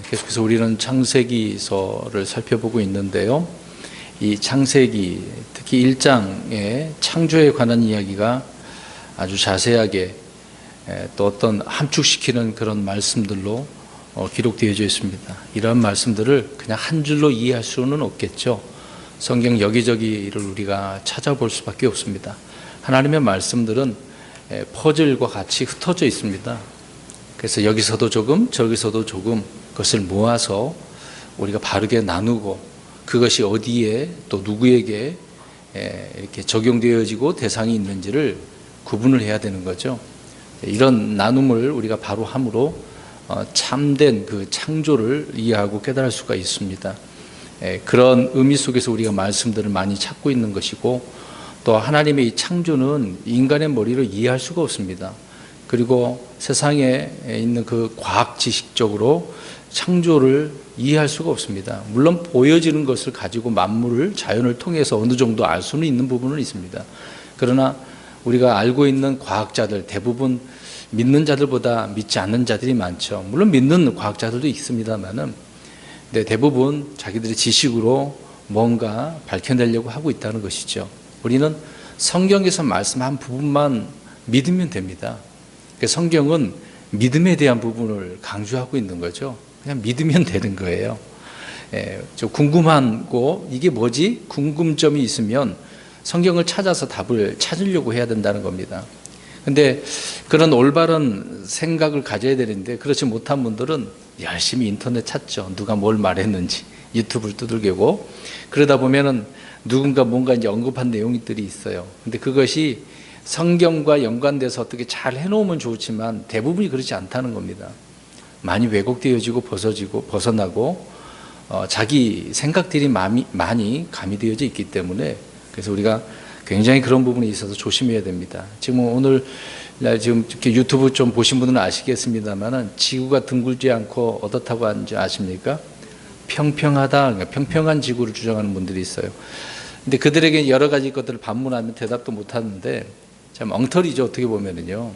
계속해서 우리는 창세기서를 살펴보고 있는데요. 이 창세기, 특히 1장의 창조에 관한 이야기가 아주 자세하게 또 어떤 함축시키는 그런 말씀들로 기록되어져 있습니다. 이러한 말씀들을 그냥 한 줄로 이해할 수는 없겠죠. 성경 여기저기를 우리가 찾아볼 수밖에 없습니다. 하나님의 말씀들은 퍼즐과 같이 흩어져 있습니다. 그래서 여기서도 조금 저기서도 조금 그것을 모아서 우리가 바르게 나누고 그것이 어디에 또 누구에게 이렇게 적용되어지고 대상이 있는지를 구분을 해야 되는 거죠. 이런 나눔을 우리가 바로 함으로 참된 그 창조를 이해하고 깨달을 수가 있습니다. 그런 의미 속에서 우리가 말씀들을 많이 찾고 있는 것이고, 또 하나님의 이 창조는 인간의 머리로 이해할 수가 없습니다. 그리고 세상에 있는 그 과학 지식적으로 창조를 이해할 수가 없습니다. 물론 보여지는 것을 가지고 만물을 자연을 통해서 어느 정도 알 수는 있는 부분은 있습니다. 그러나 우리가 알고 있는 과학자들 대부분 믿는 자들보다 믿지 않는 자들이 많죠. 물론 믿는 과학자들도 있습니다만은 대부분 자기들의 지식으로 뭔가 밝혀내려고 하고 있다는 것이죠. 우리는 성경에서 말씀한 부분만 믿으면 됩니다. 성경은 믿음에 대한 부분을 강조하고 있는 거죠. 그냥 믿으면 되는 거예요. 좀 궁금하고 이게 뭐지? 궁금점이 있으면 성경을 찾아서 답을 찾으려고 해야 된다는 겁니다. 근데 그런 올바른 생각을 가져야 되는데 그렇지 못한 분들은 열심히 인터넷 찾죠. 누가 뭘 말했는지 유튜브를 두들기고, 그러다 보면은 누군가 뭔가 이제 언급한 내용들이 있어요. 근데 그것이 성경과 연관돼서 어떻게 잘 해놓으면 좋지만 대부분이 그렇지 않다는 겁니다. 많이 왜곡되어지고 벗어나고 자기 생각들이 많이 가미되어져 있기 때문에, 그래서 우리가 굉장히 그런 부분에 있어서 조심해야 됩니다. 지금 오늘 지금 이렇게 유튜브 좀 보신 분들은 아시겠습니다만은 지구가 둥글지 않고 어떻다고 하는지 아십니까? 평평하다, 그러니까 평평한 지구를 주장하는 분들이 있어요. 근데 그들에게 여러 가지 것들을 반문하면 대답도 못 하는데 참 엉터리죠. 어떻게 보면은요.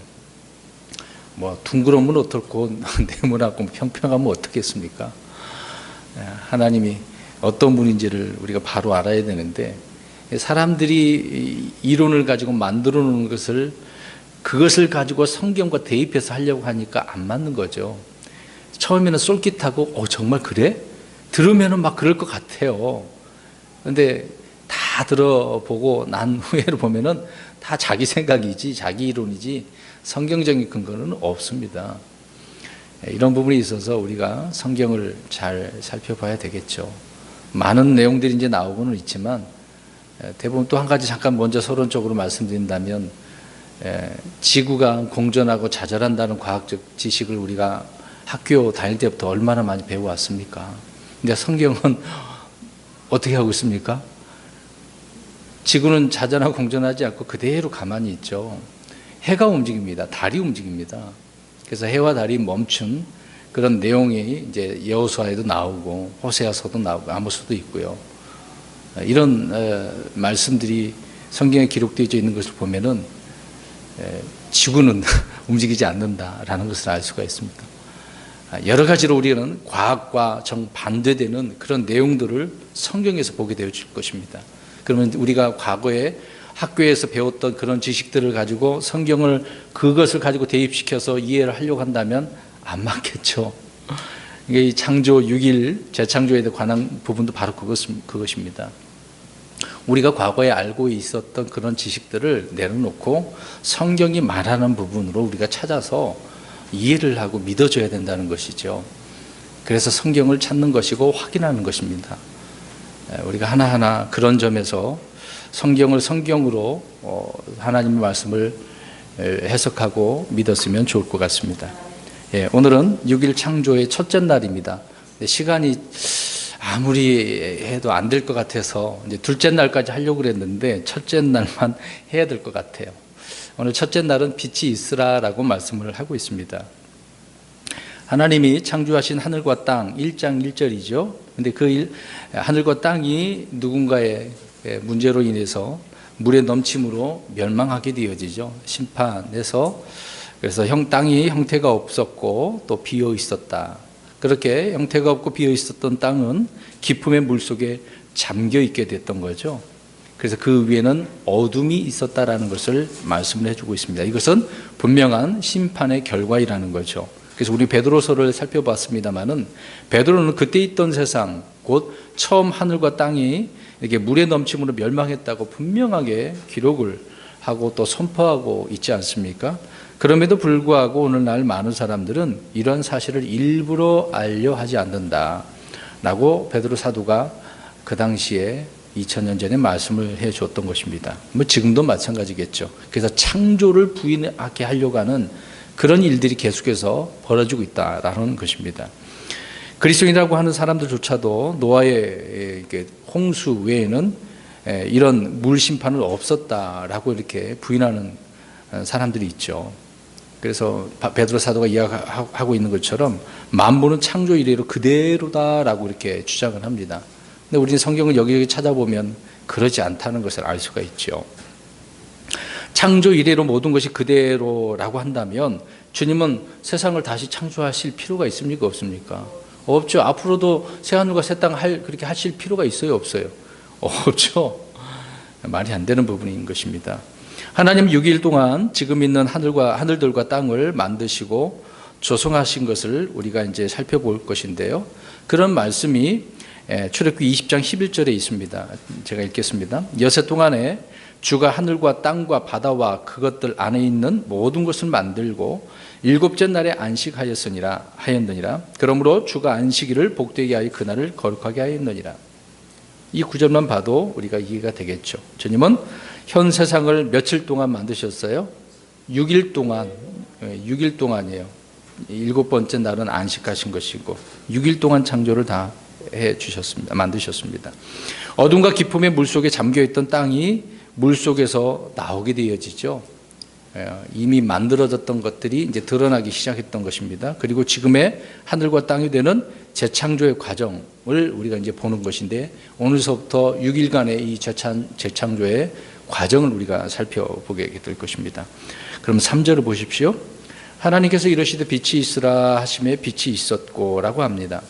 뭐 둥그러면 어떻고 네모나고 평평하면 어떻겠습니까? 하나님이 어떤 분인지를 우리가 바로 알아야 되는데, 사람들이 이론을 가지고 만들어 놓은 그것을 가지고 성경과 대입해서 하려고 하니까 안 맞는 거죠. 처음에는 쏠깃하고 정말 그래? 들으면은 막 그럴 것 같아요. 근데 다 들어보고 난 후에를 보면은 다 자기 생각이지 자기 이론이지 성경적인 근거는 없습니다. 이런 부분이 있어서 우리가 성경을 잘 살펴봐야 되겠죠. 많은 내용들이 이제 나오고는 있지만 대부분 또 한 가지 잠깐 먼저 서론적으로 말씀드린다면, 지구가 공전하고 자전한다는 과학적 지식을 우리가 학교 다닐 때부터 얼마나 많이 배워왔습니까? 근데 성경은 어떻게 하고 있습니까? 지구는 자전하고 공전하지 않고 그대로 가만히 있죠. 해가 움직입니다. 달이 움직입니다. 그래서 해와 달이 멈춘 그런 내용이 이제 여호수아에도 나오고 호세아서도 나오고 아모스도 있고요. 이런 말씀들이 성경에 기록되어 있는 것을 보면은 지구는 움직이지 않는다라는 것을 알 수가 있습니다. 여러 가지로 우리는 과학과 정반대되는 그런 내용들을 성경에서 보게 되어질 것입니다. 그러면 우리가 과거에 학교에서 배웠던 그런 지식들을 가지고 성경을 그것을 가지고 대입시켜서 이해를 하려고 한다면 안 맞겠죠. 이게 창조 6일 재창조에 관한 부분도 바로 그것입니다. 우리가 과거에 알고 있었던 그런 지식들을 내려놓고 성경이 말하는 부분으로 우리가 찾아서 이해를 하고 믿어줘야 된다는 것이죠. 그래서 성경을 찾는 것이고 확인하는 것입니다. 우리가 하나하나 그런 점에서 성경을 성경으로 하나님의 말씀을 해석하고 믿었으면 좋을 것 같습니다. 오늘은 6일 창조의 첫째 날입니다. 시간이 아무리 해도 안 될 것 같아서 이제 둘째 날까지 하려고 그랬는데 첫째 날만 해야 될 것 같아요. 오늘 첫째 날은 빛이 있으라라고 말씀을 하고 있습니다. 하나님이 창조하신 하늘과 땅 1장 1절이죠. 근데 그 하늘과 땅이 누군가의 문제로 인해서 물의 넘침으로 멸망하게 되어지죠. 심판에서. 그래서 땅이 형태가 없었고 또 비어 있었다. 그렇게 형태가 없고 비어 있었던 땅은 기품의 물속에 잠겨 있게 됐던 거죠. 그래서 그 위에는 어둠이 있었다라는 것을 말씀을 해주고 있습니다. 이것은 분명한 심판의 결과이라는 거죠. 그래서 우리 베드로서를 살펴봤습니다마는 베드로는 그때 있던 세상, 곧 처음 하늘과 땅이 이렇게 물의 넘침으로 멸망했다고 분명하게 기록을 하고 또 선포하고 있지 않습니까? 그럼에도 불구하고 오늘날 많은 사람들은 이런 사실을 일부러 알려 하지 않는다라고 베드로 사도가 그 당시에 2000년 전에 말씀을 해 줬던 것입니다. 뭐 지금도 마찬가지겠죠. 그래서 창조를 부인하게 하려고 하는 그런 일들이 계속해서 벌어지고 있다라는 것입니다. 그리스도인이라고 하는 사람들조차도 노아의 홍수 외에는 이런 물 심판은 없었다라고 이렇게 부인하는 사람들이 있죠. 그래서 베드로 사도가 이야기하고 있는 것처럼 만물은 창조 이래로 그대로다라고 이렇게 주장을 합니다. 근데 우리는 성경을 여기저기 찾아보면 그러지 않다는 것을 알 수가 있죠. 창조 이래로 모든 것이 그대로라고 한다면 주님은 세상을 다시 창조하실 필요가 있습니까? 없습니까? 없죠. 앞으로도 새하늘과 새 땅 그렇게 하실 필요가 있어요? 없어요? 없죠. 말이 안 되는 부분인 것입니다. 하나님 6일 동안 지금 있는 하늘들과 땅을 만드시고 조성하신 것을 우리가 이제 살펴볼 것인데요. 그런 말씀이 출애굽기 20장 11절에 있습니다. 제가 읽겠습니다. 여세 동안에 주가 하늘과 땅과 바다와 그것들 안에 있는 모든 것을 만들고 일곱째 날에 안식하였느니라. 그러므로 주가 안식일을 복되게 하여 그날을 거룩하게 하였느니라. 이 구절만 봐도 우리가 이해가 되겠죠. 주님은 현 세상을 며칠 동안 만드셨어요? 6일 동안, 6일 동안이에요. 일곱 번째 날은 안식하신 것이고 6일 동안 창조를 다 해주셨습니다. 만드셨습니다. 어둠과 기품의 물속에 잠겨있던 땅이 물속에서 나오게 되어지죠. 이미 만들어졌던 것들이 이제 드러나기 시작했던 것입니다. 그리고 지금의 하늘과 땅이 되는 재창조의 과정을 우리가 이제 보는 것인데 오늘서부터 6일간의 이 재창조의 과정을 우리가 살펴보게 될 것입니다. 그럼 3절을 보십시오. 하나님께서 이르시되 빛이 있으라 하심에 빛이 있었고라고 합니다.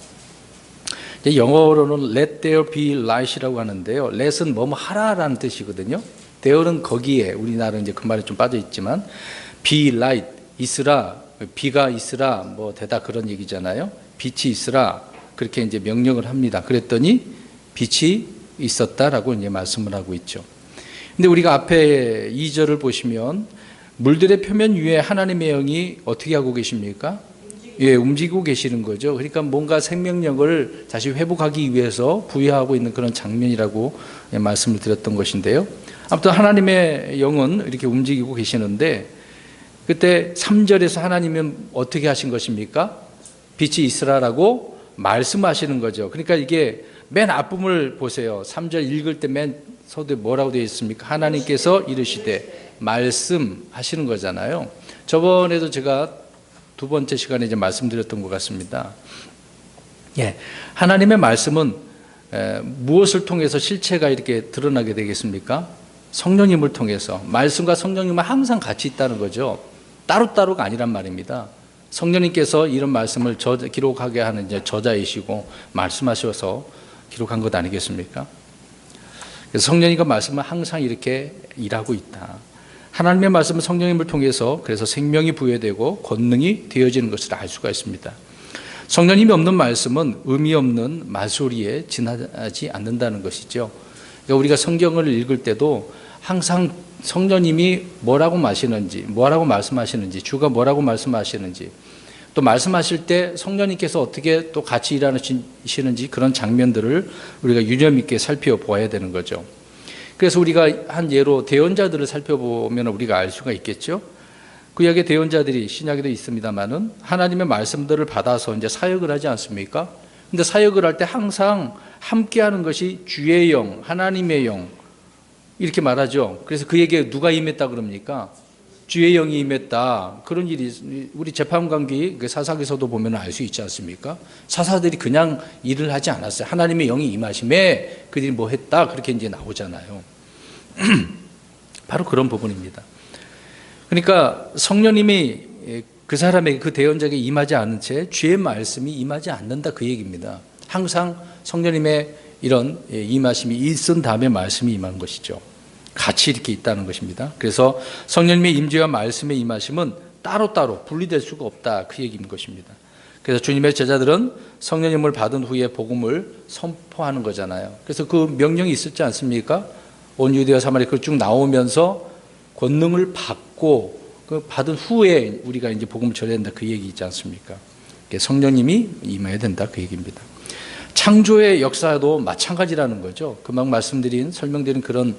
영어로는 let there be light이라고 하는데요. let은 뭐뭐 하라라는 뜻이거든요. there는 거기에 우리나라는 이제 그 말에 좀 빠져 있지만 be light 있으라, 비가 있으라 뭐 대다 그런 얘기잖아요. 빛이 있으라 그렇게 이제 명령을 합니다. 그랬더니 빛이 있었다라고 이제 말씀을 하고 있죠. 근데 우리가 앞에 2절을 보시면 물들의 표면 위에 하나님의 영이 어떻게 하고 계십니까? 움직이고 계시는 거죠. 그러니까 뭔가 생명력을 다시 회복하기 위해서 부여하고 있는 그런 장면이라고 말씀을 드렸던 것인데요. 아무튼 하나님의 영은 이렇게 움직이고 계시는데 그때 3절에서 하나님은 어떻게 하신 것입니까? 빛이 있으라라고 말씀하시는 거죠. 그러니까 이게 맨 앞부분을 보세요. 3절 읽을 때 맨 서두에 뭐라고 되어 있습니까? 하나님께서 이르시되 말씀하시는 거잖아요. 저번에도 제가 두 번째 시간에 이제 말씀드렸던 것 같습니다. 하나님의 말씀은 무엇을 통해서 실체가 이렇게 드러나게 되겠습니까? 성령님을 통해서. 말씀과 성령님은 항상 같이 있다는 거죠. 따로따로가 아니란 말입니다. 성령님께서 이런 말씀을 기록하게 하는 이제 저자이시고 말씀하셔서 기록한 것 아니겠습니까? 그래서 성령님과 말씀은 항상 이렇게 일하고 있다. 하나님의 말씀은 성령님을 통해서 그래서 생명이 부여되고 권능이 되어지는 것을 알 수가 있습니다. 성령님이 없는 말씀은 의미 없는 말소리에 지나지 않는다는 것이죠. 그러니까 우리가 성경을 읽을 때도 항상 성령님이 뭐라고 말씀하시는지, 주가 뭐라고 말씀하시는지, 또 말씀하실 때 성령님께서 어떻게 또 같이 일하시는지 그런 장면들을 우리가 유념 있게 살펴보아야 되는 거죠. 그래서 우리가 한 예로 대언자들을 살펴보면 우리가 알 수가 있겠죠. 구약의 대언자들이 신약에도 있습니다만은 하나님의 말씀들을 받아서 이제 사역을 하지 않습니까? 근데 사역을 할 때 항상 함께하는 것이 주의 영, 하나님의 영 이렇게 말하죠. 그래서 그에게 누가 임했다 그럽니까? 주의 영이 임했다. 그런 일이 우리 재판관기 사사기서도 보면 알 수 있지 않습니까? 사사들이 그냥 일을 하지 않았어요. 하나님의 영이 임하심에 그들이 뭐 했다 그렇게 이제 나오잖아요. 바로 그런 부분입니다. 그러니까 성령님이 그 사람에게, 그 대언자에게 임하지 않은 채 주의 말씀이 임하지 않는다, 그 얘기입니다. 항상 성령님의 이런 임하심이 있은 다음에 말씀이 임하는 것이죠. 같이 이렇게 있다는 것입니다. 그래서 성령님의 임재와 말씀의 임하심은 따로따로 분리될 수가 없다, 그 얘기인 것입니다. 그래서 주님의 제자들은 성령님을 받은 후에 복음을 선포하는 거잖아요. 그래서 그 명령이 있었지 않습니까? 온 유대와 사마리아를 쭉 나오면서 권능을 받고 그 받은 후에 우리가 이제 복음을 전해야 된다, 그 얘기 있지 않습니까? 성령님이 임해야 된다, 그 얘기입니다. 창조의 역사도 마찬가지라는 거죠. 금방 설명드린 그런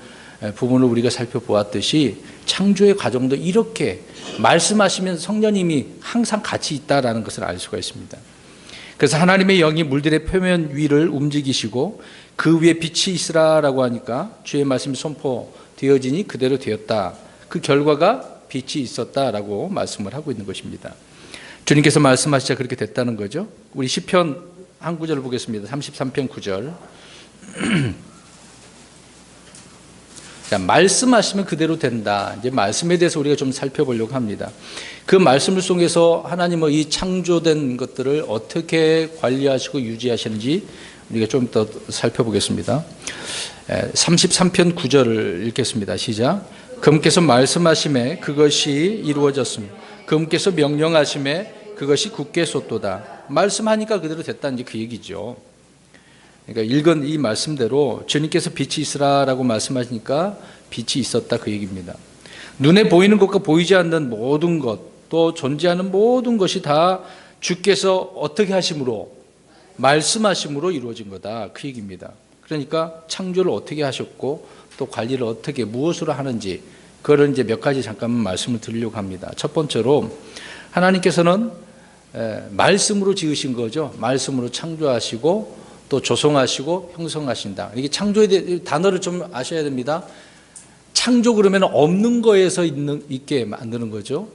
부분을 우리가 살펴보았듯이 창조의 과정도 이렇게 말씀하시면 성령님이 항상 같이 있다라는 것을 알 수가 있습니다. 그래서 하나님의 영이 물들의 표면 위를 움직이시고 그 위에 빛이 있으라라고 하니까 주의 말씀이 선포되어지니 그대로 되었다. 그 결과가 빛이 있었다라고 말씀을 하고 있는 것입니다. 주님께서 말씀하시자 그렇게 됐다는 거죠. 우리 시편 한 구절을 보겠습니다. 33편 9절. 자, 말씀하시면 그대로 된다. 이제 말씀에 대해서 우리가 좀 살펴보려고 합니다. 그 말씀을 통해서 하나님은 이 창조된 것들을 어떻게 관리하시고 유지하시는지 우리가 좀 더 살펴보겠습니다. 33편 9절을 읽겠습니다. 시작. 그분께서 말씀하심에 그것이 이루어졌습니다. 그분께서 명령하심에 그것이 굳게 솟도다. 말씀하니까 그대로 됐다는 그 얘기죠. 그러니까 읽은 이 말씀대로 주님께서 빛이 있으라라고 말씀하시니까 빛이 있었다, 그 얘기입니다. 눈에 보이는 것과 보이지 않는 모든 것, 또 존재하는 모든 것이 다 주께서 어떻게 하심으로, 말씀하심으로 이루어진 거다, 그 얘기입니다. 그러니까 창조를 어떻게 하셨고 또 관리를 어떻게 무엇으로 하는지, 그걸 이제 몇 가지 잠깐만 말씀을 드리려고 합니다. 첫 번째로 하나님께서는 말씀으로 지으신 거죠. 말씀으로 창조하시고 또 조성하시고 형성하신다. 이게 창조에 대해 단어를 좀 아셔야 됩니다. 창조 그러면 없는 거에서 있게 만드는 거죠.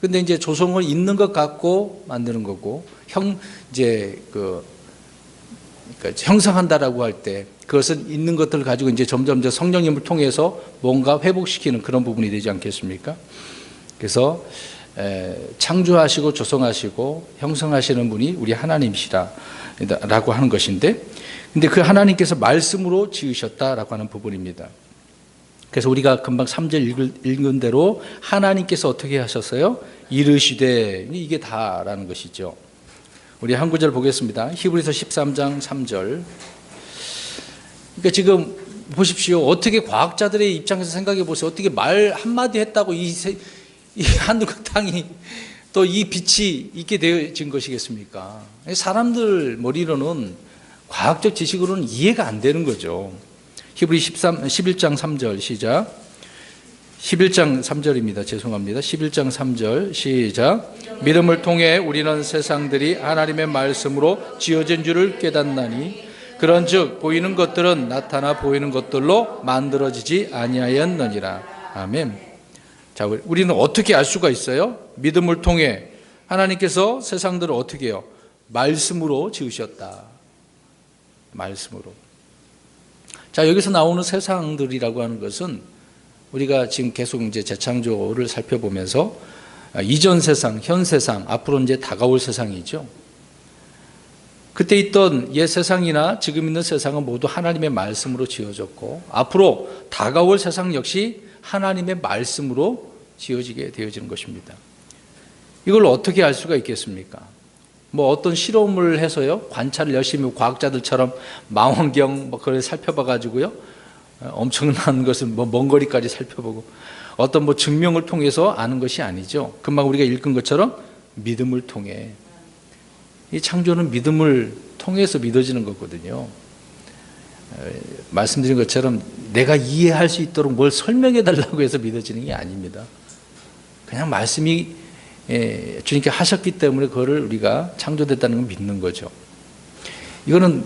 근데 이제 조성은 있는 것 갖고 만드는 거고, 그러니까 형성한다라고 할 때 그것은 있는 것들을 가지고 이제 점점 성령님을 통해서 뭔가 회복시키는 그런 부분이 되지 않겠습니까? 그래서 창조하시고 조성하시고 형성하시는 분이 우리 하나님이시라고 하는 것인데, 근데 그 하나님께서 말씀으로 지으셨다라고 하는 부분입니다. 그래서 우리가 금방 3절 읽은 대로 하나님께서 어떻게 하셨어요? 이르시되, 이게 다라는 것이죠. 우리 한 구절 보겠습니다. 히브리서 13장 3절. 그러니까 지금 보십시오. 어떻게 과학자들의 입장에서 생각해 보세요. 어떻게 말 한마디 했다고 이 하늘과 땅이 또 이 빛이 있게 되어진 것이겠습니까? 사람들 머리로는, 과학적 지식으로는 이해가 안 되는 거죠. 히브리 11장 3절 시작. 11장 3절입니다. 죄송합니다. 11장 3절 시작. 믿음을 통해 우리는 세상들이 하나님의 말씀으로 지어진 줄을 깨닫나니 그런즉 보이는 것들은 나타나 보이는 것들로 만들어지지 아니하였느니라. 아멘. 자, 우리는 어떻게 알 수가 있어요? 믿음을 통해 하나님께서 세상들을 어떻게 해요? 말씀으로 지으셨다. 말씀으로. 자, 여기서 나오는 세상들이라고 하는 것은 우리가 지금 계속 이제 재창조를 살펴보면서 이전 세상, 현 세상, 앞으로 이제 다가올 세상이죠. 그때 있던 옛 세상이나 지금 있는 세상은 모두 하나님의 말씀으로 지어졌고, 앞으로 다가올 세상 역시 하나님의 말씀으로 지어지게 되어지는 것입니다. 이걸 어떻게 알 수가 있겠습니까? 뭐 어떤 실험을 해서요, 관찰을 열심히 과학자들처럼 망원경 그걸 살펴봐 가지고요, 엄청난 것을 먼 거리까지 살펴보고 어떤 증명을 통해서 아는 것이 아니죠. 금방 우리가 읽은 것처럼 믿음을 통해, 이 창조는 믿음을 통해서 믿어지는 거거든요. 말씀드린 것처럼 내가 이해할 수 있도록 뭘 설명해 달라고 해서 믿어지는 게 아닙니다. 그냥 말씀이 주님께 하셨기 때문에 그거를 우리가 창조됐다는 걸 믿는 거죠. 이거는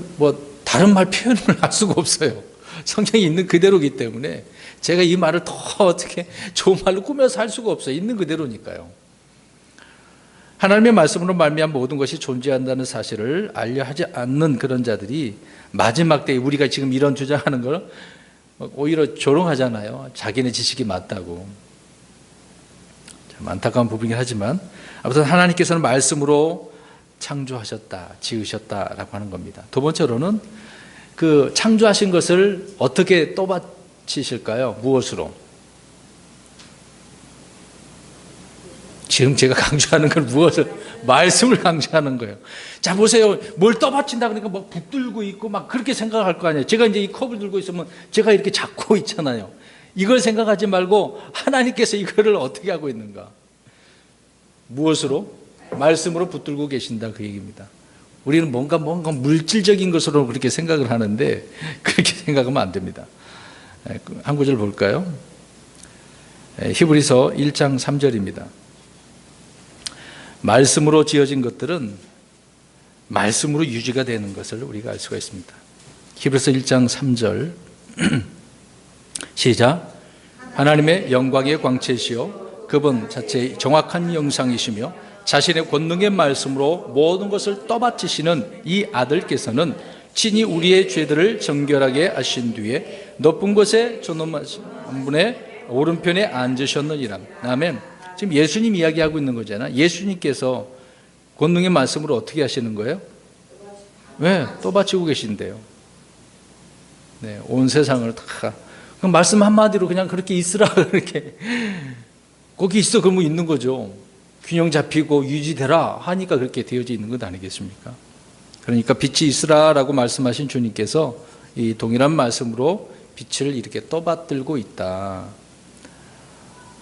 다른 말 표현을 할 수가 없어요. 성경이 있는 그대로이기 때문에 제가 이 말을 더 어떻게 좋은 말로 꾸며서 할 수가 없어요. 있는 그대로니까요. 하나님의 말씀으로 말미암아 모든 것이 존재한다는 사실을 알려 하지 않는 그런 자들이 마지막 때에, 우리가 지금 이런 주장하는 걸 오히려 조롱하잖아요. 자기네 지식이 맞다고. 참 안타까운 부분이긴 하지만 아무튼 하나님께서는 말씀으로 창조하셨다, 지으셨다라고 하는 겁니다. 두 번째로는 그 창조하신 것을 어떻게 떠받치실까요? 무엇으로? 지금 제가 강조하는 건 무엇을? 말씀을 강조하는 거예요. 자, 보세요. 뭘 떠받친다 그러니까 막 붙들고 있고 막 그렇게 생각할 거 아니에요. 제가 이제 이 컵을 들고 있으면 제가 이렇게 잡고 있잖아요. 이걸 생각하지 말고 하나님께서 이거를 어떻게 하고 있는가? 무엇으로? 말씀으로 붙들고 계신다 그 얘기입니다. 우리는 뭔가 물질적인 것으로 그렇게 생각을 하는데 그렇게 생각하면 안 됩니다. 한 구절 볼까요? 히브리서 1장 3절입니다. 말씀으로 지어진 것들은 말씀으로 유지가 되는 것을 우리가 알 수가 있습니다. 히브리서 1장 3절 시작. 하나님의 영광의 광채시요 그분 자체의 정확한 형상이시며 자신의 권능의 말씀으로 모든 것을 떠받치시는 이 아들께서는 친히 우리의 죄들을 정결하게 하신 뒤에 높은 곳에 존엄하신 분의 오른편에 앉으셨느니라. 아멘. 지금 예수님 이야기하고 있는 거잖아요. 예수님께서 권능의 말씀으로 어떻게 하시는 거예요? 왜? 떠받치고 계신대요. 네, 온 세상을 다. 그럼 말씀 한마디로 그냥 그렇게 있으라 그렇게 거기 있어 그러면 있는 거죠. 균형 잡히고 유지되라 하니까 그렇게 되어져 있는 것 아니겠습니까? 그러니까 빛이 있으라라고 말씀하신 주님께서 이 동일한 말씀으로 빛을 이렇게 떠받들고 있다.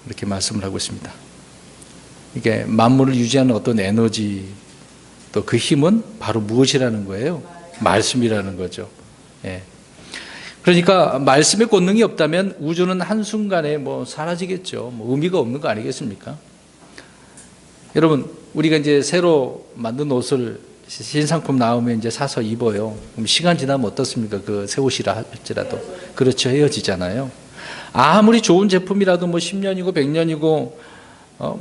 이렇게 말씀을 하고 있습니다. 이게 만물을 유지하는 어떤 에너지 또 그 힘은 바로 무엇이라는 거예요? 말씀이라는 거죠. 예. 그러니까 말씀의 권능이 없다면 우주는 한순간에 사라지겠죠. 의미가 없는 거 아니겠습니까? 여러분, 우리가 이제 새로 만든 옷을 신상품 나오면 이제 사서 입어요. 그럼 시간 지나면 어떻습니까? 그 새 옷이라 할지라도. 그렇죠. 헤어지잖아요. 아무리 좋은 제품이라도 10년이고 100년이고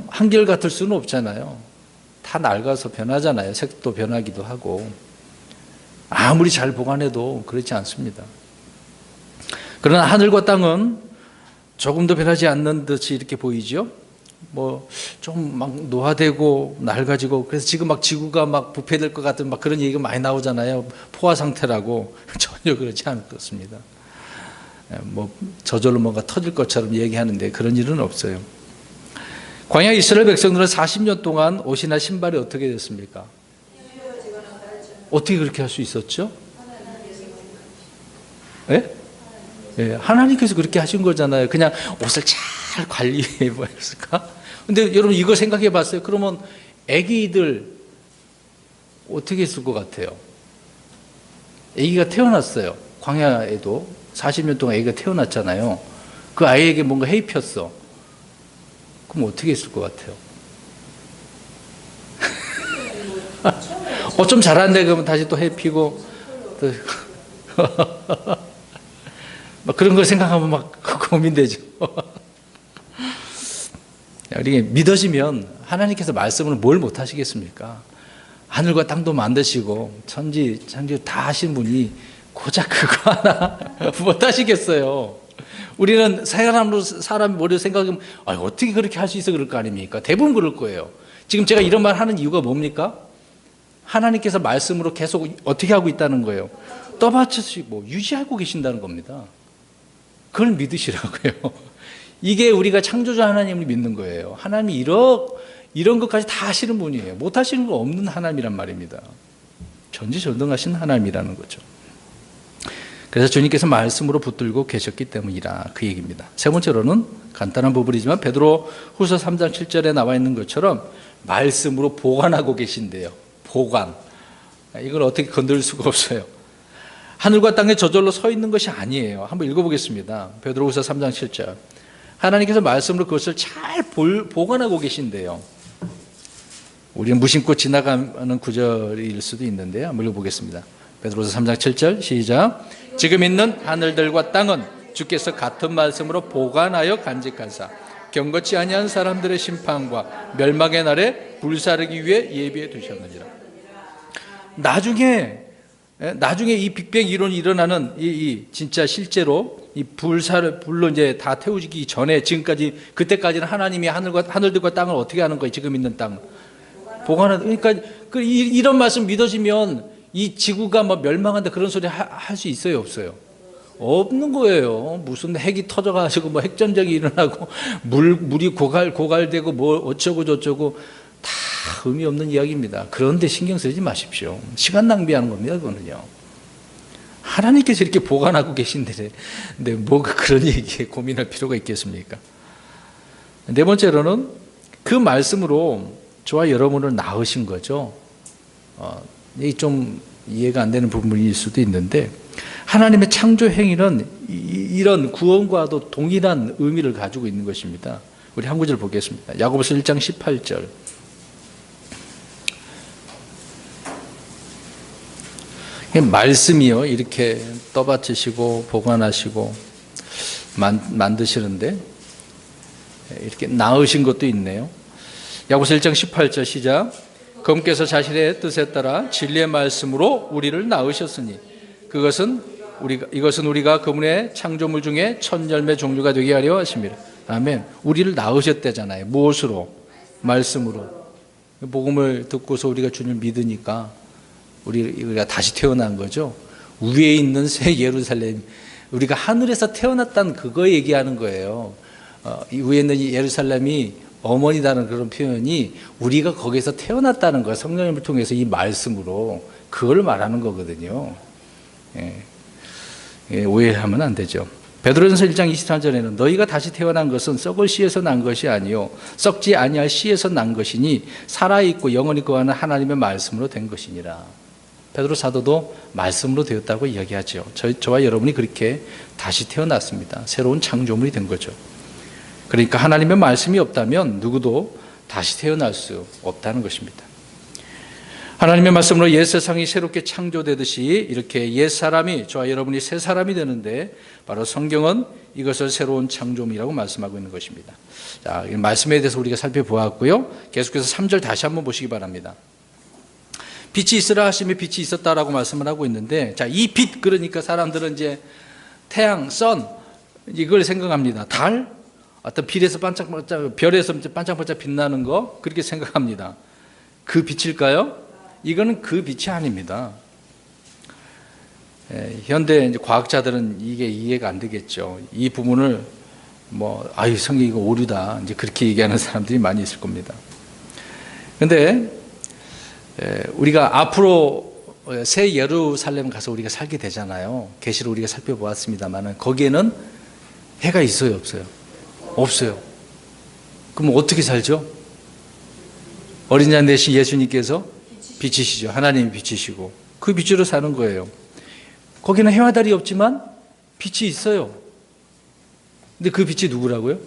한결같을 수는 없잖아요. 다 낡아서 변하잖아요. 색도 변하기도 하고. 아무리 잘 보관해도 그렇지 않습니다. 그러나 하늘과 땅은 조금도 변하지 않는 듯이 이렇게 보이죠. 좀 막 노화되고 낡아지고 그래서 지금 막 지구가 막 부패될 것 같은 막 그런 얘기가 많이 나오잖아요. 포화 상태라고. 전혀 그렇지 않겠습니다. 저절로 뭔가 터질 것처럼 얘기하는데 그런 일은 없어요. 광야 이스라엘 백성들은 40년 동안 옷이나 신발이 어떻게 됐습니까? 어떻게 그렇게 할 수 있었죠? 예? 예, 하나님께서 그렇게 하신 거잖아요. 그냥 옷을 잘 관리해 보였을까? 근데 여러분 이거 생각해 봤어요? 그러면 아기들 어떻게 했을 것 같아요? 아기가 태어났어요. 광야에도 40년 동안 아기가 태어났잖아요. 그 아이에게 뭔가 해 입혔어. 그럼 어떻게 했을 것 같아요? 좀 잘하는데 그러면 다시 또 해 입히고 또 막 그런 걸 생각하면 막 고민되죠. 우리 믿어지면 하나님께서 말씀을 뭘 못하시겠습니까? 하늘과 땅도 만드시고 천지 창조 다 하신 분이 고작 그거 하나 못하시겠어요. 우리는 사람 머리로 생각하면 어떻게 그렇게 할 수 있어 그럴 거 아닙니까? 대부분 그럴 거예요. 지금 제가 이런 말 하는 이유가 뭡니까? 하나님께서 말씀으로 계속 어떻게 하고 있다는 거예요? 떠받치시고 유지하고 계신다는 겁니다. 그걸 믿으시라고요. 이게 우리가 창조자 하나님을 믿는 거예요. 하나님이 이런 것까지 다 하시는 분이에요. 못 하시는 거 없는 하나님이란 말입니다. 전지전능하신 하나님이라는 거죠. 그래서 주님께서 말씀으로 붙들고 계셨기 때문이라 그 얘기입니다. 세 번째로는 간단한 부분이지만 베드로 후서 3장 7절에 나와 있는 것처럼 말씀으로 보관하고 계신대요. 보관. 이걸 어떻게 건드릴 수가 없어요. 하늘과 땅에 저절로 서 있는 것이 아니에요. 한번 읽어보겠습니다. 베드로후서 3장 7절. 하나님께서 말씀으로 그것을 잘 보관하고 계신대요. 우리는 무심코 지나가는 구절일 수도 있는데요. 한번 읽어보겠습니다. 베드로후서 3장 7절 시작. 지금 있는 하늘들과 땅은 주께서 같은 말씀으로 보관하여 간직하사 경건치 아니한 사람들의 심판과 멸망의 날에 불사르기 위해 예비해 두셨느니라. 나중에 나중에 이 빅뱅 이론이 일어나는 진짜 실제로 이 불로 이제 다 태우기 전에 지금까지 그때까지는 하나님이 하늘들과 땅을 어떻게 하는 거예요? 지금 있는 땅 보관하는. 그러니까 이런 말씀 믿어지면 이 지구가 뭐 멸망한다 그런 소리 할 수 있어요, 없어요? 없는 거예요. 무슨 핵이 터져가지고 뭐 핵전쟁이 일어나고 물이 고갈되고 뭐 어쩌고 저쩌고 다 의미 없는 이야기입니다. 그런데 신경 쓰지 마십시오. 시간 낭비하는 겁니다, 그거는요. 하나님께서 이렇게 보관하고 계신데 뭐 그런 얘기에 고민할 필요가 있겠습니까? 네 번째로는 그 말씀으로 저와 여러분을 낳으신 거죠. 좀 이해가 안 되는 부분일 수도 있는데 하나님의 창조 행위는 이런 구원과도 동일한 의미를 가지고 있는 것입니다. 우리 한 구절 보겠습니다. 야고보서 1장 18절. 말씀이요, 이렇게 떠받치시고 보관하시고 만드시는데 이렇게 낳으신 것도 있네요. 야고보서 1장 18절 시작. 그분께서 자신의 뜻에 따라 진리의 말씀으로 우리를 낳으셨으니 이것은 우리가 그분의 창조물 중에 첫 열매 종류가 되게 하려 하십니다. 아멘. 우리를 낳으셨대잖아요. 무엇으로? 말씀으로. 복음을 듣고서 우리가 주님을 믿으니까 우리가 다시 태어난 거죠. 위에 있는 새 예루살렘, 우리가 하늘에서 태어났다는 그거 얘기하는 거예요. 위에 있는 예루살렘이 어머니라는 그런 표현이 우리가 거기서 태어났다는 거예요. 성령님을 통해서 이 말씀으로 그걸 말하는 거거든요. 오해하면 안 되죠. 베드로전서 1장 23절에는 너희가 다시 태어난 것은 썩을 씨에서 난 것이 아니요 썩지 아니할 씨에서 난 것이니 살아있고 영원히 거하는 하나님의 말씀으로 된 것이니라. 베드로 사도도 말씀으로 되었다고 이야기하죠. 저와 여러분이 그렇게 다시 태어났습니다. 새로운 창조물이 된 거죠. 그러니까 하나님의 말씀이 없다면 누구도 다시 태어날 수 없다는 것입니다. 하나님의 말씀으로 옛 세상이 새롭게 창조되듯이 이렇게 옛 사람이, 저와 여러분이 새 사람이 되는데 바로 성경은 이것을 새로운 창조물이라고 말씀하고 있는 것입니다. 자, 이 말씀에 대해서 우리가 살펴보았고요. 계속해서 3절 다시 한번 보시기 바랍니다. 빛이 있으라 하시며 빛이 있었다라고 말씀을 하고 있는데, 자, 이 빛, 그러니까 사람들은 이제 태양, 선, 이걸 생각합니다. 달, 어떤 별에서 반짝반짝 빛나는 거, 그렇게 생각합니다. 그 빛일까요? 이거는 그 빛이 아닙니다. 현대 이제 과학자들은 이게 이해가 안 되겠죠. 이 부분을 성경 이거 오류다, 이제 그렇게 얘기하는 사람들이 많이 있을 겁니다. 그런데 우리가 앞으로 새 예루살렘 가서 우리가 살게 되잖아요. 계시를 우리가 살펴보았습니다만 거기에는 해가 있어요, 없어요? 없어요. 그럼 어떻게 살죠? 어린 양 되신 예수님께서 빛이시죠. 하나님이 빛이시고 그 빛으로 사는 거예요. 거기는 해와 달이 없지만 빛이 있어요. 근데 그 빛이 누구라고요?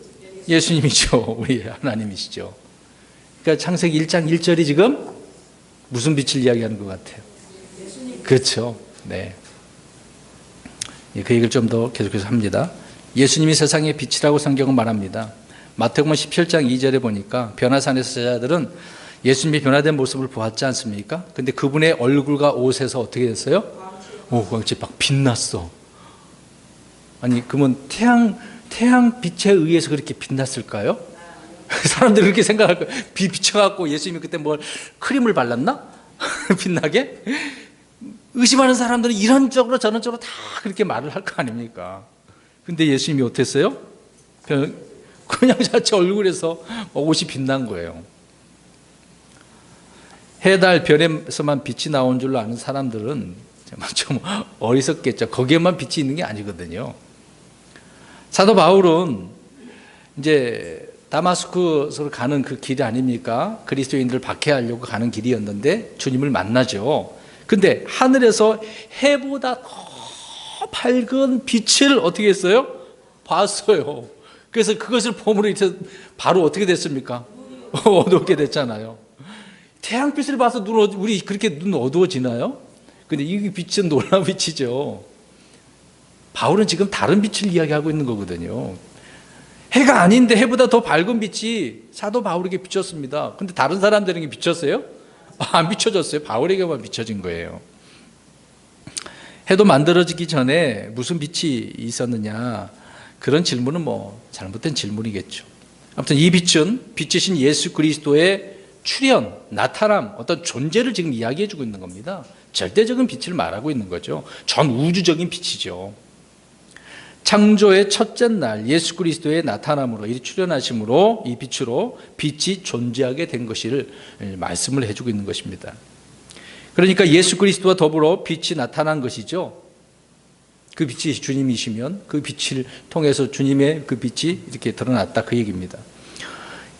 예수님이죠. 우리 하나님이시죠. 그러니까 창세기 1장 1절이 지금 무슨 빛을 이야기하는 것 같아요? 그렇죠. 네. 그 얘기를 좀 더 계속해서 합니다. 예수님이 세상의 빛이라고 성경은 말합니다. 마태복음 17장 2절에 보니까 변화산에서 제자들은 예수님이 변화된 모습을 보았지 않습니까? 근데 그분의 얼굴과 옷에서 어떻게 됐어요? 광채 막 빛났어. 아니, 그러면 태양 빛에 의해서 그렇게 빛났을까요? 사람들이 그렇게 생각할 거예요. 비춰갖고 예수님이 그때 뭘 크림을 발랐나? 빛나게? 의심하는 사람들은 이런쪽으로 저런쪽으로 다 그렇게 말을 할 거 아닙니까? 근데 예수님이 어땠어요? 그냥 자체 얼굴에서 옷이 빛난 거예요. 해, 달, 별에서만 빛이 나온 줄로 아는 사람들은 좀 어리석겠죠. 거기에만 빛이 있는 게 아니거든요. 사도 바울은 이제 다마스쿠스로 가는 그 길이 아닙니까? 그리스도인들을 박해하려고 가는 길이었는데 주님을 만나죠. 근데 하늘에서 해보다 더 밝은 빛을 어떻게 했어요? 봤어요. 그래서 그것을 보므로 바로 어떻게 됐습니까? 어두웠게 됐잖아요. 태양빛을 봐서 우리 그렇게 눈 어두워지나요? 근데 이 빛은 놀라운 빛이죠. 바울은 지금 다른 빛을 이야기하고 있는 거거든요. 해가 아닌데 해보다 더 밝은 빛이 사도 바울에게 비쳤습니다. 근데 다른 사람들에게 비쳤어요? 안 비춰졌어요. 바울에게만 비춰진 거예요. 해도 만들어지기 전에 무슨 빛이 있었느냐, 그런 질문은 잘못된 질문이겠죠. 아무튼 이 빛은 빛이신 예수 그리스도의 출현, 나타남, 어떤 존재를 지금 이야기해 주고 있는 겁니다. 절대적인 빛을 말하고 있는 거죠. 전 우주적인 빛이죠. 창조의 첫째 날 예수 그리스도의 나타남으로, 이 출현하심으로, 이 빛으로 빛이 존재하게 된 것을 말씀을 해주고 있는 것입니다. 그러니까 예수 그리스도와 더불어 빛이 나타난 것이죠. 그 빛이 주님이시면 그 빛을 통해서 주님의 그 빛이 이렇게 드러났다, 그 얘기입니다.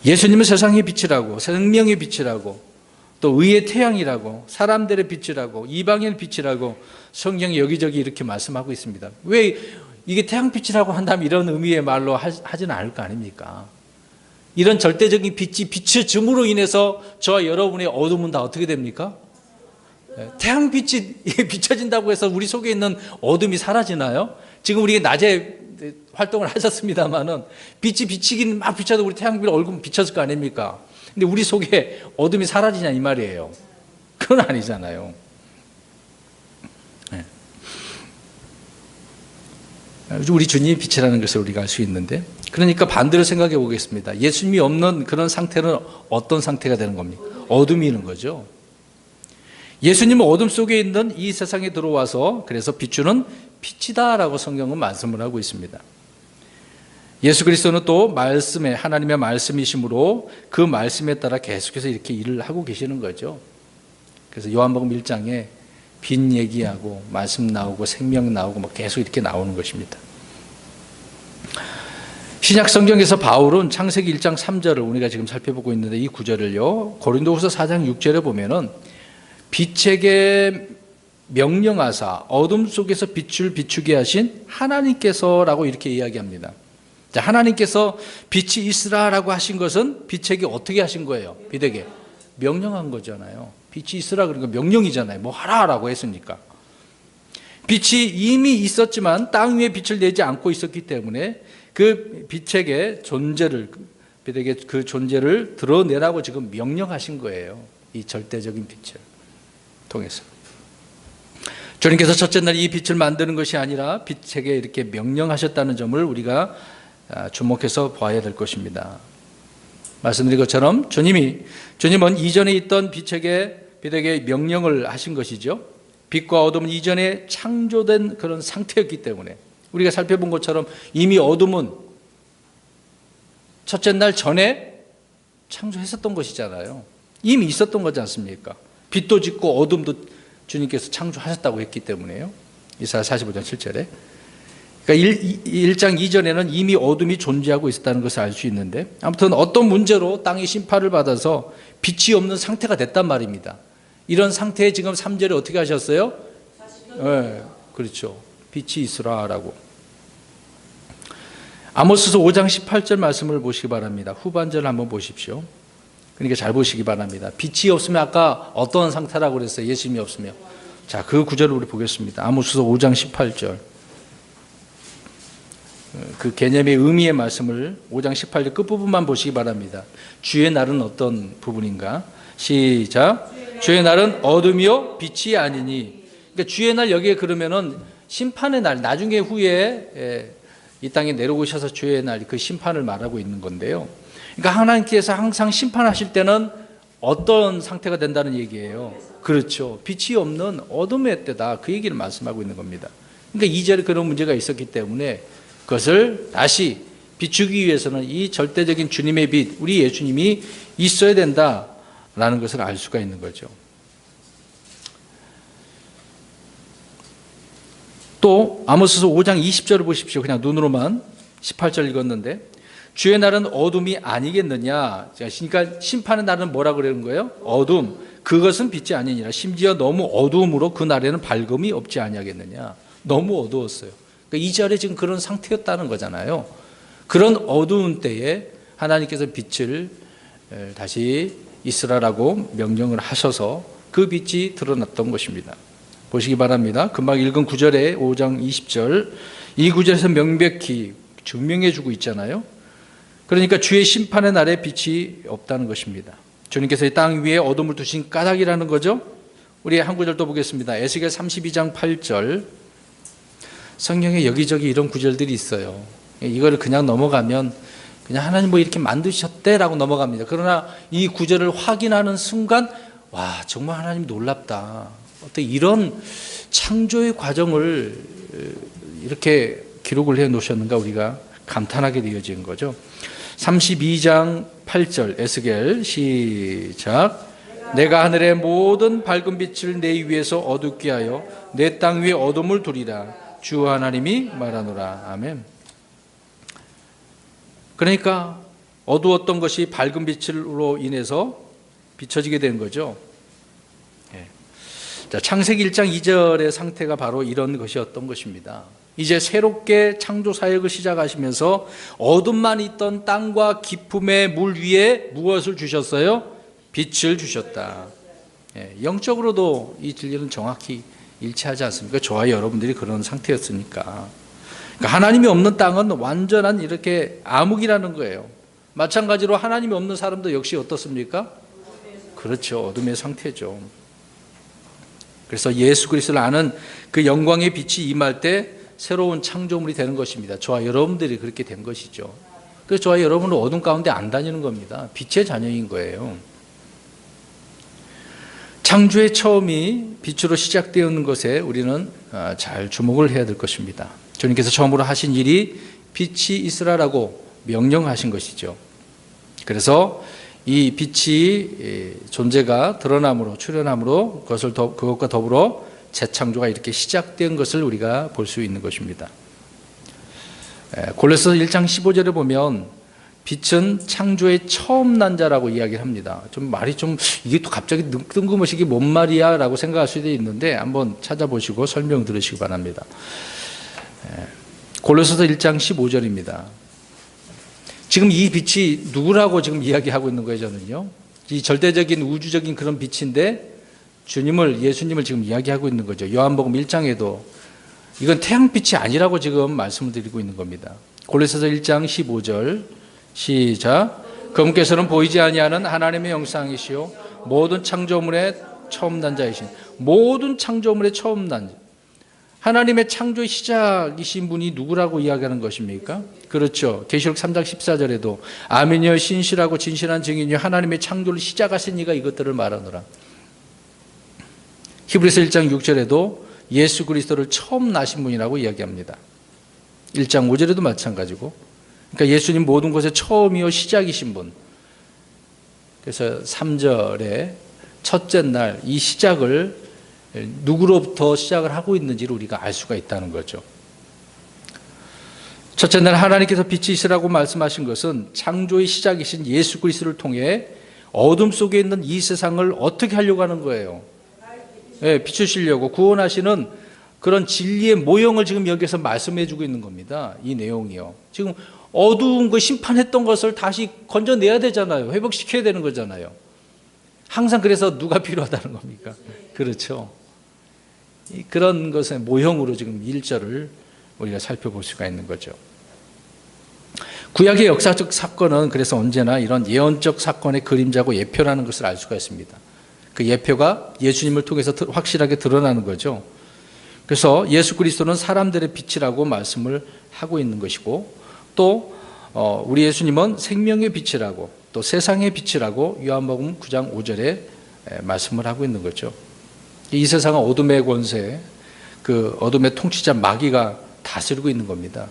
예수님은 세상의 빛이라고, 생명의 빛이라고, 또 의의 태양이라고, 사람들의 빛이라고, 이방인의 빛이라고 성경이 여기저기 이렇게 말씀하고 있습니다. 왜 이게 태양빛이라고 한다면 이런 의미의 말로 하지는 않을 거 아닙니까? 이런 절대적인 빛이 비춰줌으로 인해서 저와 여러분의 어둠은 다 어떻게 됩니까? 태양빛이 비춰진다고 해서 우리 속에 있는 어둠이 사라지나요? 지금 우리가 낮에 활동을 하셨습니다만은 빛이 비치긴 막 비춰도 우리 태양빛 얼굴 비쳤을 거 아닙니까? 근데 우리 속에 어둠이 사라지냐 이 말이에요. 그건 아니잖아요. 우리 주님이 빛이라는 것을 우리가 알 수 있는데, 그러니까 반대로 생각해 보겠습니다. 예수님이 없는 그런 상태는 어떤 상태가 되는 겁니까? 어둠이는 거죠. 예수님은 어둠 속에 있는 이 세상에 들어와서 그래서 비추는 빛이다라고 성경은 말씀을 하고 있습니다. 예수 그리스도는 또 말씀에, 하나님의 말씀이심으로 그 말씀에 따라 계속해서 이렇게 일을 하고 계시는 거죠. 그래서 요한복음 1장에 빛 얘기하고 말씀 나오고 생명 나오고 계속 이렇게 나오는 것입니다. 신약 성경에서 바울은 창세기 1장 3절을 우리가 지금 살펴보고 있는데, 이 구절을요 고린도후서 4장 6절에 보면은 빛에게 명령하사 어둠 속에서 빛을 비추게 하신 하나님께서라고 이렇게 이야기합니다. 자, 하나님께서 빛이 있으라라고 하신 것은 빛에게 어떻게 하신 거예요? 빛에게 명령한 거잖아요. 빛이 있으라 그러니까 명령이잖아요. 뭐 하라라고 했으니까. 빛이 이미 있었지만 땅 위에 빛을 내지 않고 있었기 때문에 그 빛에게 존재를, 빛에게 그 존재를 드러내라고 지금 명령하신 거예요. 이 절대적인 빛을 통해서. 주님께서 첫째 날 이 빛을 만드는 것이 아니라 빛에게 이렇게 명령하셨다는 점을 우리가 주목해서 봐야 될 것입니다. 말씀드린 것처럼 주님은 이전에 있던 빛에게 명령을 하신 것이죠. 빛과 어둠은 이전에 창조된 그런 상태였기 때문에, 우리가 살펴본 것처럼 이미 어둠은 첫째 날 전에 창조했었던 것이잖아요. 이미 있었던 거지 않습니까? 빛도 짓고 어둠도 주님께서 창조하셨다고 했기 때문에요. 이사야 45장 7절에. 그러니까 1장 이전에는 이미 어둠이 존재하고 있었다는 것을 알 수 있는데, 아무튼 어떤 문제로 땅이 심판을 받아서 빛이 없는 상태가 됐단 말입니다. 이런 상태에 지금 3절에 어떻게 하셨어요? 네, 그렇죠. 빛이 있으라라고. 아모스서 5장 18절 말씀을 보시기 바랍니다. 후반절을 한번 보십시오. 그러니까 잘 보시기 바랍니다. 빛이 없으면 아까 어떤 상태라고 그랬어요? 예수님이 없으면. 자, 그 구절을 우리 보겠습니다. 아모스서 5장 18절. 그 개념의 의미의 말씀을 5장 18절 끝부분만 보시기 바랍니다. 주의 날은 어떤 부분인가? 시작. 주의 날은 어둠이요 빛이 아니니. 그러니까 주의 날, 여기에 그러면은 심판의 날, 나중에 후에 이 땅에 내려오셔서 주의 날, 그 심판을 말하고 있는 건데요. 그러니까 하나님께서 항상 심판하실 때는 어떤 상태가 된다는 얘기예요. 그렇죠. 빛이 없는 어둠의 때다, 그 얘기를 말씀하고 있는 겁니다. 그러니까 2절에 그런 문제가 있었기 때문에 그것을 다시 비추기 위해서는 이 절대적인 주님의 빛, 우리 예수님이 있어야 된다라는 것을 알 수가 있는 거죠. 또 아모스서 5장 20절을 보십시오. 그냥 눈으로만 18절 읽었는데, 주의 날은 어둠이 아니겠느냐. 그러니까 심판의 날은 뭐라고 그러는 거예요? 어둠. 그것은 빛이 아니니라. 심지어 너무 어두움으로 그 날에는 밝음이 없지 아니하겠느냐. 너무 어두웠어요. 그러니까 2절에 지금 그런 상태였다는 거잖아요. 그런 어두운 때에 하나님께서 빛을 다시 있으라라고 명령을 하셔서 그 빛이 드러났던 것입니다. 보시기 바랍니다. 금방 읽은 9절에 5장 20절, 이 구절에서 명백히 증명해 주고 있잖아요. 그러니까 주의 심판의 날에 빛이 없다는 것입니다. 주님께서 이 땅 위에 어둠을 두신 까닭이라는 거죠. 우리 한 구절 또 보겠습니다. 에스겔 32장 8절. 성경에 여기저기 이런 구절들이 있어요. 이거를 그냥 넘어가면 그냥 하나님 뭐 이렇게 만드셨대라고 넘어갑니다. 그러나 이 구절을 확인하는 순간 와, 정말 하나님 놀랍다. 어떻게 이런 창조의 과정을 이렇게 기록을 해 놓으셨는가 우리가 감탄하게 되어진 거죠. 32장 8절 에스겔 시작. 내가 하늘의 모든 밝은 빛을 내 위에서 어둡게 하여 내 땅 위에 어둠을 두리라. 주 하나님이 말하노라. 아멘. 그러니까 어두웠던 것이 밝은 빛으로 인해서 비춰지게 된 거죠. 자, 창세기 1장 2절의 상태가 바로 이런 것이었던 것입니다. 이제 새롭게 창조 사역을 시작하시면서 어둠만 있던 땅과 기품의 물 위에 무엇을 주셨어요? 빛을 주셨다. 영적으로도 이 진리는 정확히 일치하지 않습니까? 저와 여러분들이 그런 상태였으니까. 그러니까 하나님이 없는 땅은 완전한 이렇게 암흑이라는 거예요. 마찬가지로 하나님이 없는 사람도 역시 어떻습니까? 그렇죠. 어둠의 상태죠. 그래서 예수 그리스도를 아는 그 영광의 빛이 임할 때 새로운 창조물이 되는 것입니다. 저와 여러분들이 그렇게 된 것이죠. 그래서 저와 여러분은 어둠 가운데 안 다니는 겁니다. 빛의 자녀인 거예요. 창조의 처음이 빛으로 시작되었는 것에 우리는 잘 주목을 해야 될 것입니다. 주님께서 처음으로 하신 일이 빛이 있으라라고 명령하신 것이죠. 그래서 이 빛이 존재가 드러남으로 출현함으로 그것과 더불어 재창조가 이렇게 시작된 것을 우리가 볼 수 있는 것입니다. 골로새서 1장 15절에 보면 빛은 창조의 처음 난 자라고 이야기를 합니다. 좀 말이 좀 이게 또 갑자기 뜬금없이 이게 뭔 말이야 라고 생각할 수도 있는데 한번 찾아보시고 설명 들으시기 바랍니다. 골로새서 1장 15절입니다. 지금 이 빛이 누구라고 지금 이야기하고 있는 거예요, 저는요. 이 절대적인 우주적인 그런 빛인데 예수님을 지금 이야기하고 있는 거죠. 요한복음 1장에도 이건 태양빛이 아니라고 지금 말씀을 드리고 있는 겁니다. 골로새서 1장 15절 시작. 그분께서는 보이지 아니하는 하나님의 형상이시요 모든 창조물의 처음 난 자이신 모든 창조물의 처음 난 자. 하나님의 창조의 시작이신 분이 누구라고 이야기하는 것입니까? 그렇죠. 계시록 3장 14절에도 아멘이여 신실하고 진실한 증인이여 하나님의 창조를 시작하신 이가 이것들을 말하노라. 히브리서 1장 6절에도 예수 그리스도를 처음 나신 분이라고 이야기합니다. 1장 5절에도 마찬가지고. 그러니까 예수님 모든 것의 처음이요 시작이신 분. 그래서 3절에 첫째 날 이 시작을 누구로부터 시작을 하고 있는지를 우리가 알 수가 있다는 거죠. 첫째 날 하나님께서 빛이 있으라고 말씀하신 것은 창조의 시작이신 예수 그리스도를 통해 어둠 속에 있는 이 세상을 어떻게 하려고 하는 거예요? 비추시려고 구원하시는 그런 진리의 모형을 지금 여기서 말씀해 주고 있는 겁니다. 이 내용이요. 지금 어두운 거 심판했던 것을 다시 건져내야 되잖아요. 회복시켜야 되는 거잖아요. 항상 그래서 누가 필요하다는 겁니까? 그렇죠. 그런 것의 모형으로 지금 1절을 우리가 살펴볼 수가 있는 거죠. 구약의 역사적 사건은 그래서 언제나 이런 예언적 사건의 그림자고 예표라는 것을 알 수가 있습니다. 그 예표가 예수님을 통해서 확실하게 드러나는 거죠. 그래서 예수 그리스도는 사람들의 빛이라고 말씀을 하고 있는 것이고 또 우리 예수님은 생명의 빛이라고 또 세상의 빛이라고 요한복음 9장 5절에 말씀을 하고 있는 거죠. 이 세상은 어둠의 권세, 그 어둠의 통치자 마귀가 다스리고 있는 겁니다.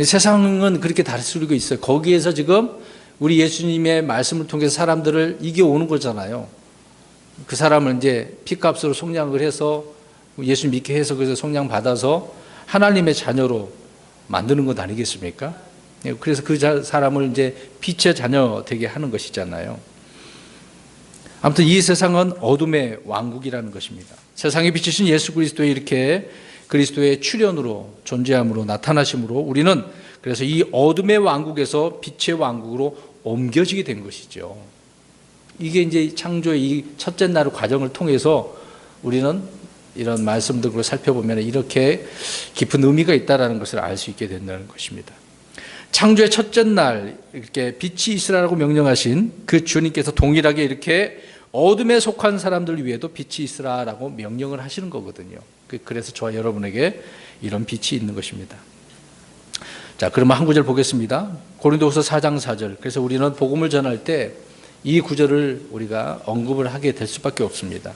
세상은 그렇게 다스리고 있어요. 거기에서 지금 우리 예수님의 말씀을 통해서 사람들을 이겨오는 거잖아요. 그 사람을 이제 피값으로 속량을 해서 예수 믿게 해서 그래서 속량 받아서 하나님의 자녀로 만드는 것 아니겠습니까? 그래서 그 사람을 이제 빛의 자녀 되게 하는 것이잖아요. 아무튼 이 세상은 어둠의 왕국이라는 것입니다. 세상에 비치신 예수 그리스도의 이렇게 그리스도의 출현으로 존재함으로 나타나심으로 우리는 그래서 이 어둠의 왕국에서 빛의 왕국으로 옮겨지게 된 것이죠. 이게 이제 창조의 이 첫째 날 과정을 통해서 우리는 이런 말씀들로 살펴보면 이렇게 깊은 의미가 있다는 것을 알 수 있게 된다는 것입니다. 창조의 첫째 날 이렇게 빛이 있으라고 명령하신 그 주님께서 동일하게 이렇게 어둠에 속한 사람들 위에도 빛이 있으라라고 명령을 하시는 거거든요. 그래서 저와 여러분에게 이런 빛이 있는 것입니다. 자, 그러면 한 구절 보겠습니다. 고린도후서 4장 4절. 그래서 우리는 복음을 전할 때 이 구절을 우리가 언급을 하게 될 수밖에 없습니다.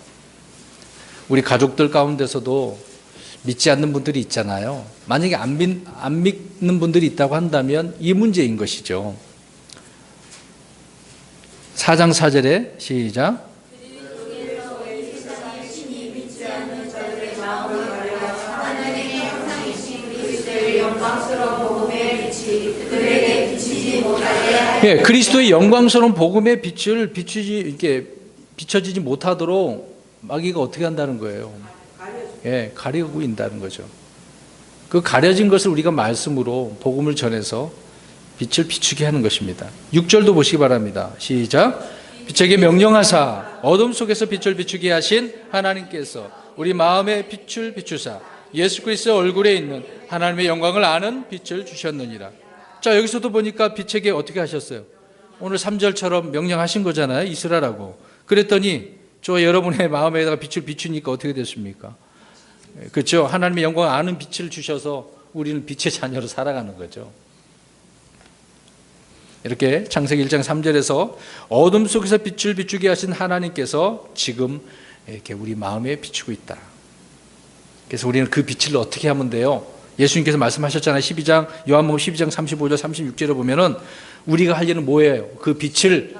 우리 가족들 가운데서도 믿지 않는 분들이 있잖아요. 만약에 안 믿는 분들이 있다고 한다면 이 문제인 것이죠. 4장 4절에 시작. 예, 그리스도의 영광스러운 복음의 빛을 비춰지지 못하도록 마귀가 어떻게 한다는 거예요? 예, 가리고 있다는 거죠. 그 가려진 것을 우리가 말씀으로 복음을 전해서 빛을 비추게 하는 것입니다. 6절도 보시기 바랍니다. 시작. 빛에게 명령하사 어둠 속에서 빛을 비추게 하신 하나님께서 우리 마음에 빛을 비추사 예수 그리스도의 얼굴에 있는 하나님의 영광을 아는 빛을 주셨느니라. 자, 여기서도 보니까 빛에게 어떻게 하셨어요? 오늘 3절처럼 명령하신 거잖아요. 있으라라고. 그랬더니 저 여러분의 마음에다가 빛을 비추니까 어떻게 됐습니까? 그렇죠. 하나님의 영광을 아는 빛을 주셔서 우리는 빛의 자녀로 살아가는 거죠. 이렇게 창세기 1장 3절에서 어둠 속에서 빛을 비추게 하신 하나님께서 지금 이렇게 우리 마음에 비추고 있다. 그래서 우리는 그 빛을 어떻게 하면 돼요? 예수님께서 말씀하셨잖아요. 요한복음 12장 35절 36절에 보면은 우리가 할 일은 뭐예요? 그 빛을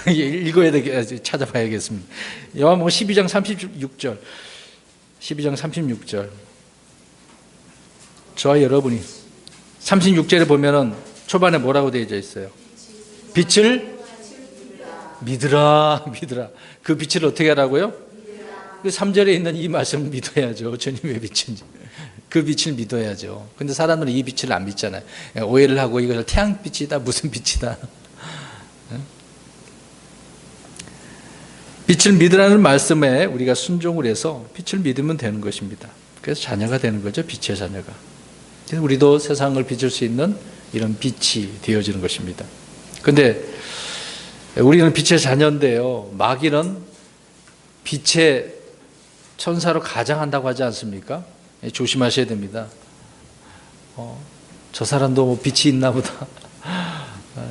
읽어야 되겠, 찾아봐야겠습니다. 요한복음 12장 36절. 12장 36절. 저와 여러분이 36절에 보면은 초반에 뭐라고 되어 있어요? 빛을 믿으라. 그 빛을 어떻게 하라고요? 그 3절에 있는 이 말씀을 믿어야죠. 주님의 빛인지. 그 빛을 믿어야죠. 근데 사람들은 이 빛을 안 믿잖아요. 오해를 하고 이것을 태양빛이다, 무슨 빛이다. 빛을 믿으라는 말씀에 우리가 순종을 해서 빛을 믿으면 되는 것입니다. 그래서 자녀가 되는 거죠. 빛의 자녀가. 그래서 우리도 세상을 비출 수 있는 이런 빛이 되어지는 것입니다. 그런데 우리는 빛의 자녀인데요. 마귀는 빛의 천사로 가장한다고 하지 않습니까? 조심하셔야 됩니다. 저 사람도 뭐 빛이 있나 보다.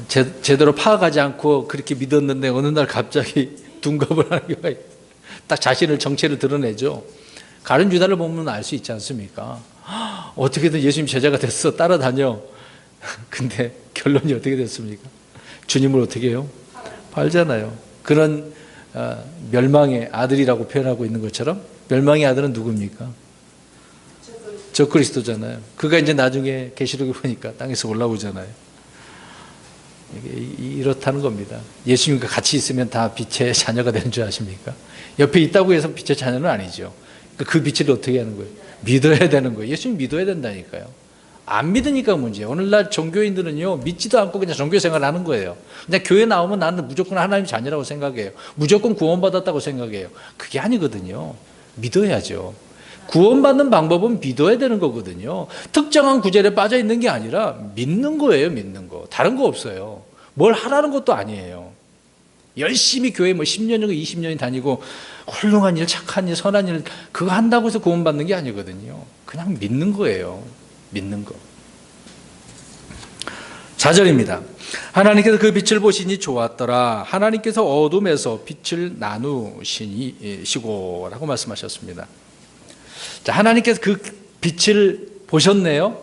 제대로 파악하지 않고 그렇게 믿었는데 어느 날 갑자기 둔갑을 하는 경우가 있어요. 딱 자신을 정체를 드러내죠. 가룟 유다를 보면 알 수 있지 않습니까? 어떻게든 예수님 제자가 됐어. 따라다녀. 근데 결론이 어떻게 됐습니까? 주님을 어떻게 해요? 팔잖아요. 그런 멸망의 아들이라고 표현하고 있는 것처럼 멸망의 아들은 누굽니까? 저 그리스도잖아요. 그가 이제 나중에 계시록에 보니까 땅에서 올라오잖아요. 이렇다는 겁니다. 예수님과 같이 있으면 다 빛의 자녀가 되는 줄 아십니까? 옆에 있다고 해서 빛의 자녀는 아니죠. 그 빛을 어떻게 하는 거예요? 믿어야 되는 거예요. 예수님 믿어야 된다니까요. 안 믿으니까 문제예요. 오늘날 종교인들은요, 믿지도 않고 그냥 종교 생활을 하는 거예요. 그냥 교회 나오면 나는 무조건 하나님 자녀라고 생각해요. 무조건 구원받았다고 생각해요. 그게 아니거든요. 믿어야죠. 구원받는 방법은 믿어야 되는 거거든요. 특정한 구절에 빠져 있는 게 아니라 믿는 거예요. 믿는 거. 다른 거 없어요. 뭘 하라는 것도 아니에요. 열심히 교회 10년이고 20년이 다니고 훌륭한 일, 착한 일, 선한 일 그거 한다고 해서 구원받는 게 아니거든요. 그냥 믿는 거예요. 믿는 거. 4절입니다. 하나님께서 그 빛을 보시니 좋았더라. 하나님께서 어둠에서 빛을 나누시고 라고 말씀하셨습니다. 자, 하나님께서 그 빛을 보셨네요.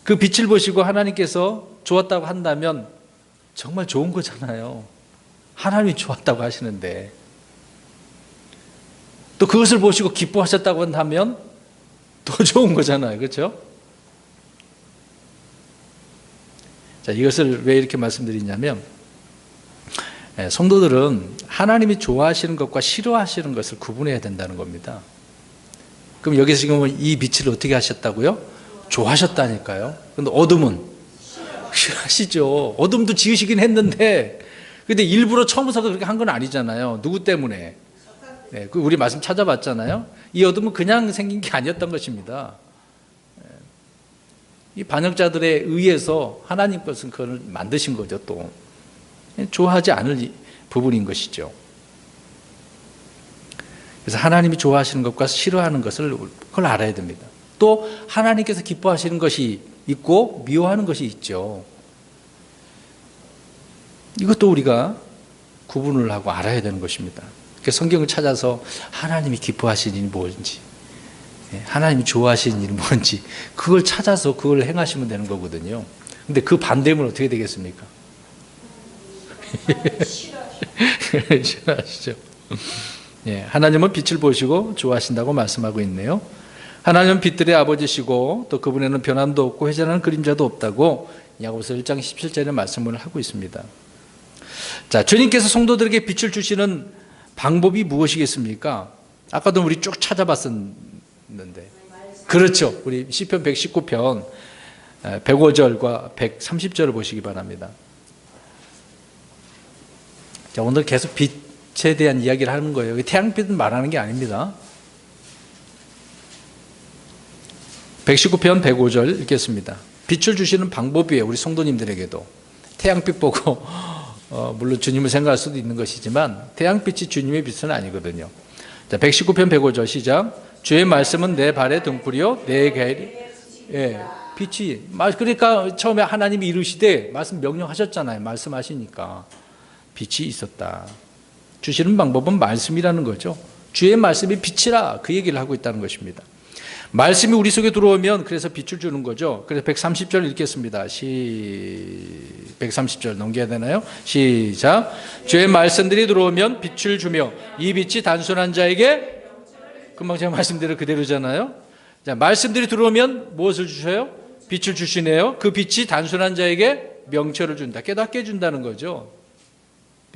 그 빛을 보시고 하나님께서 좋았다고 한다면 정말 좋은 거잖아요. 하나님이 좋았다고 하시는데 또 그것을 보시고 기뻐하셨다고 한다면 더 좋은 거잖아요. 그렇죠? 자, 이것을 왜 이렇게 말씀드리냐면 성도들은 하나님이 좋아하시는 것과 싫어하시는 것을 구분해야 된다는 겁니다. 그럼 여기서 지금 이 빛을 어떻게 하셨다고요? 좋아하셨다니까요. 그런데 어둠은 싫어하시죠. 어둠도 지으시긴 했는데 근데 일부러 처음부터 그렇게 한 건 아니잖아요. 누구 때문에? 네, 우리 말씀 찾아봤잖아요. 이 어둠은 그냥 생긴 게 아니었던 것입니다. 이 반역자들에 의해서 하나님께서는 그걸 만드신 거죠. 또 좋아하지 않을 부분인 것이죠. 그래서 하나님이 좋아하시는 것과 싫어하는 것을 그걸 알아야 됩니다. 또 하나님께서 기뻐하시는 것이 있고 미워하는 것이 있죠. 이것도 우리가 구분을 하고 알아야 되는 것입니다. 성경을 찾아서 하나님이 기뻐하시는 일이 뭔지, 하나님이 좋아하시는 일이 뭔지 그걸 찾아서 그걸 행하시면 되는 거거든요. 근데 그 반대면 어떻게 되겠습니까? 싫어하시죠. 하나님은 빛을 보시고 좋아하신다고 말씀하고 있네요. 하나님은 빛들의 아버지시고 또 그분에는 변함도 없고 회전하는 그림자도 없다고 야고보서 1장 17절에 말씀을 하고 있습니다. 자, 주님께서 성도들에게 빛을 주시는 방법이 무엇이겠습니까? 아까도 우리 쭉 찾아봤었는데, 그렇죠. 우리 시편 119편 105절과 130절을 보시기 바랍니다. 자, 오늘 계속 빛에 대한 이야기를 하는 거예요. 태양빛은 말하는 게 아닙니다. 119편 105절 읽겠습니다. 빛을 주시는 방법이에요. 우리 성도님들에게도. 태양빛 보고 물론 주님을 생각할 수도 있는 것이지만 태양빛이 주님의 빛은 아니거든요. 자, 119편 105절 시작. 주의 말씀은 내 발의 등불이요 내 길이, 빛이. 그러니까 처음에 하나님이 이루시되 말씀 명령하셨잖아요. 말씀하시니까 빛이 있었다. 주시는 방법은 말씀이라는 거죠. 주의 말씀이 빛이라 그 얘기를 하고 있다는 것입니다. 말씀이 우리 속에 들어오면 그래서 빛을 주는 거죠. 그래서 130절 읽겠습니다. 130절 넘겨야 되나요? 시작. 주의 말씀들이 들어오면 빛을 주며 이 빛이 단순한 자에게, 금방 제가 말씀대로 그대로잖아요. 자, 말씀들이 들어오면 무엇을 주셔요? 빛을 주시네요. 그 빛이 단순한 자에게 명철을 준다. 깨닫게 해준다는 거죠.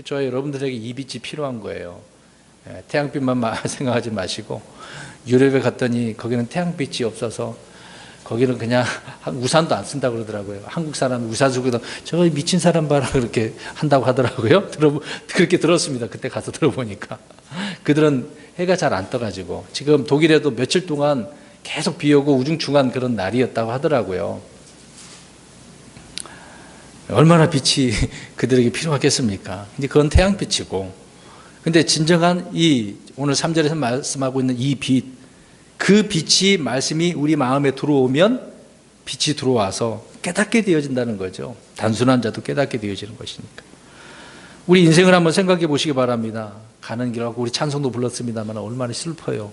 저와 여러분들에게 이 빛이 필요한 거예요. 태양빛만 생각하지 마시고, 유럽에 갔더니 거기는 태양빛이 없어서 거기는 그냥 우산도 안 쓴다고 그러더라고요. 한국 사람이 우산 쓰고 저 미친 사람 봐라 그렇게 한다고 하더라고요. 그렇게 들었습니다. 그때 가서 들어보니까. 그들은 해가 잘 안 떠가지고 지금 독일에도 며칠 동안 계속 비 오고 우중충한 그런 날이었다고 하더라고요. 얼마나 빛이 그들에게 필요하겠습니까? 근데 그건 태양빛이고, 근데 진정한 이 오늘 3절에서 말씀하고 있는 이 빛, 그 빛이 말씀이 우리 마음에 들어오면 빛이 들어와서 깨닫게 되어진다는 거죠. 단순한 자도 깨닫게 되어지는 것이니까. 우리 인생을 한번 생각해 보시기 바랍니다. 가는 길하고 우리 찬송도 불렀습니다만 얼마나 슬퍼요.